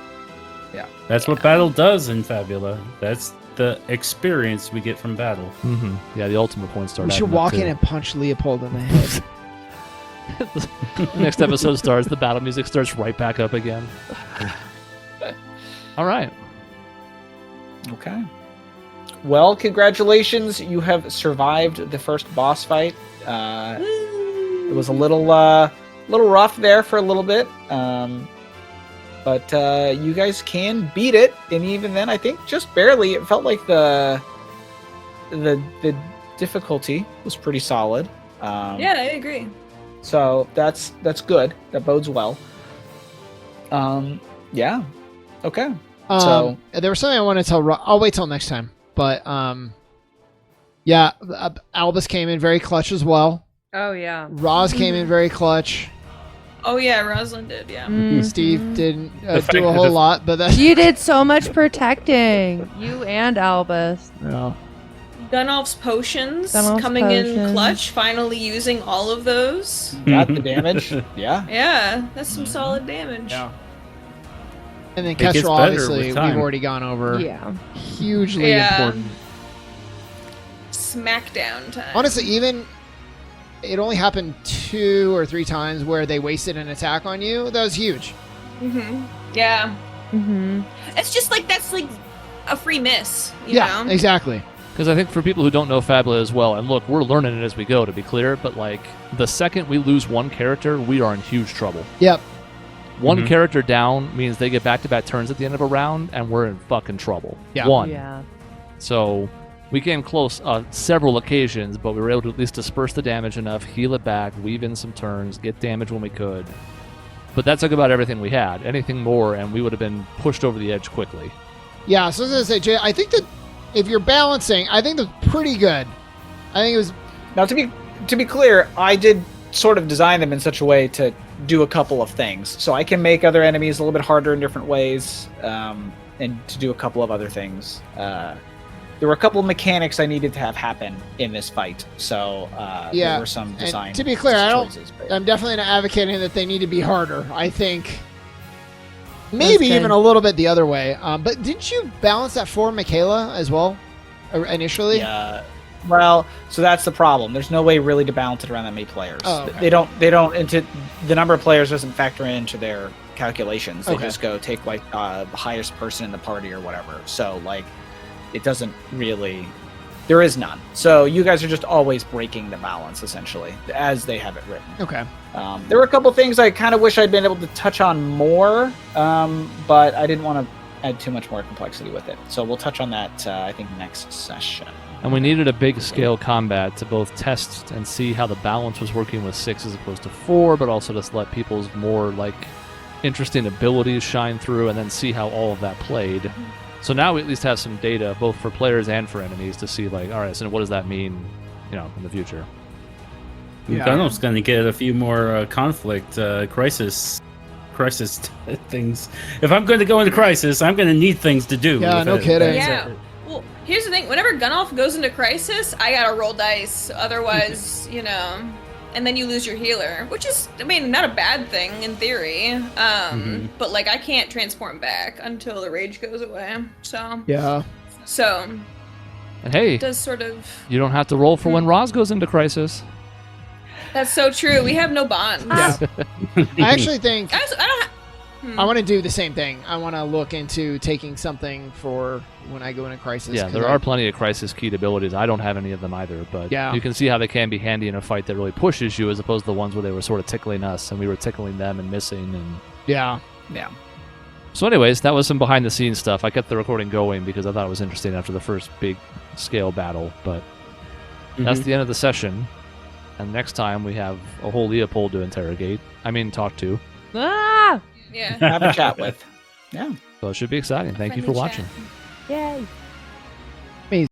That's what battle does in Fabula. That's the experience we get from battle. Mm-hmm. Yeah, the ultimate points start. We should adding up, walk too. in and punch Leopold in the head. Next episode starts, the battle music starts right back up again. All right. Okay. Well, congratulations. You have survived the first boss fight. It was a little rough there for a little bit. But you guys can beat it, and even then, I think just barely. It felt like the difficulty was pretty solid. Yeah, I agree. So that's good. That bodes well. Yeah. Okay. So there was something I wanted to tell. I'll wait till next time. But yeah, Albus came in very clutch as well. Oh, yeah. Roz came in very clutch. Oh yeah, Rosalind did. Yeah. Mhm. Steve didn't fact do a that whole the- lot, but that's You did so much protecting. You and Albus. yeah. Gunolf's potions Gunolf's coming in potions. clutch. Finally using all of those. got the damage. Yeah. Yeah, that's some solid damage. Yeah. And then It gets Kestrel, better obviously, with we've time. already gone over. Yeah. Hugely Yeah. important. Smackdown time. Honestly, even it only happened 2 or 3 times where they wasted an attack on you. That was huge. Yeah. Mm-hmm. It's just like that's like a free miss. You Yeah, know? exactly. Because I think for people who don't know Fabula as well, and look, we're learning it as we go, to be clear, but like the second we lose one character, we are in huge trouble. Yep. One character down means they get back-to-back turns at the end of a round, and we're in fucking trouble. Yeah. One. Yeah. So we came close several occasions, but we were able to at least disperse the damage enough, heal it back, weave in some turns, get damage when we could. But that took about everything we had. Anything more, and we would have been pushed over the edge quickly. Yeah, so I was going to say, Jay, I think that if you're balancing, I think that's pretty good. I think it was... Now, to be clear, I did sort of design them in such a way to do a couple of things. So I can make other enemies a little bit harder in different ways, and to do a couple of other things. There were a couple of mechanics I needed to have happen in this fight. So Yeah, there were some design and to be clear, I don't- choices, but- I'm definitely not advocating that they need to be harder. I think maybe good. even a little bit the other way. But didn't you balance that for Michaela as well initially? Yeah. Well, so that's the problem. There's no way really to balance it around that many players. Oh, okay. They don't into the number of players doesn't factor into their calculations. They Okay. just go take like the highest person in the party or whatever. So like it doesn't really, there is none. So you guys are just always breaking the balance essentially as they have it written. Okay. There were a couple things I kind of wish I'd been able to touch on more, but I didn't want to add too much more complexity with it. So we'll touch on that, I think, next session. And we needed a big scale combat to both test and see how the balance was working with 6 as opposed to 4, but also just let people's more like interesting abilities shine through, and then see how all of that played. So now we at least have some data, both for players and for enemies, to see like, all right, so what does that mean, in the future? Yeah. Gunnel's going to get a few more conflict, crisis things. If I'm going to go into crisis, I'm going to need things to do. Yeah, no kidding. Yeah. Well, here's the thing. Whenever Gunnolf goes into crisis, I gotta roll dice. Otherwise, and then you lose your healer, which is, not a bad thing in theory. But like, I can't transform back until the rage goes away. So Yeah. So And hey, it does sort of. you don't have to roll for when Roz goes into crisis. That's so true. We have no bonds. Yeah. I actually think I don't. I want to do the same thing. I want to look into taking something for when I go into crisis. Yeah, 'cause there are plenty of crisis keyed abilities. I don't have any of them either, but Yeah. you can see how they can be handy in a fight that really pushes you, as opposed to the ones where they were sort of tickling us and we were tickling them and missing. And Yeah. Yeah. so, anyways, that was some behind the scenes stuff. I kept the recording going because I thought it was interesting after the first big scale battle. But that's the end of the session. And next time we have a whole Leopold to interrogate. Talk to. Ah! Yeah. Have a chat with. Yeah. So it should be exciting. Thank you for Friendly watching. chat. Yay!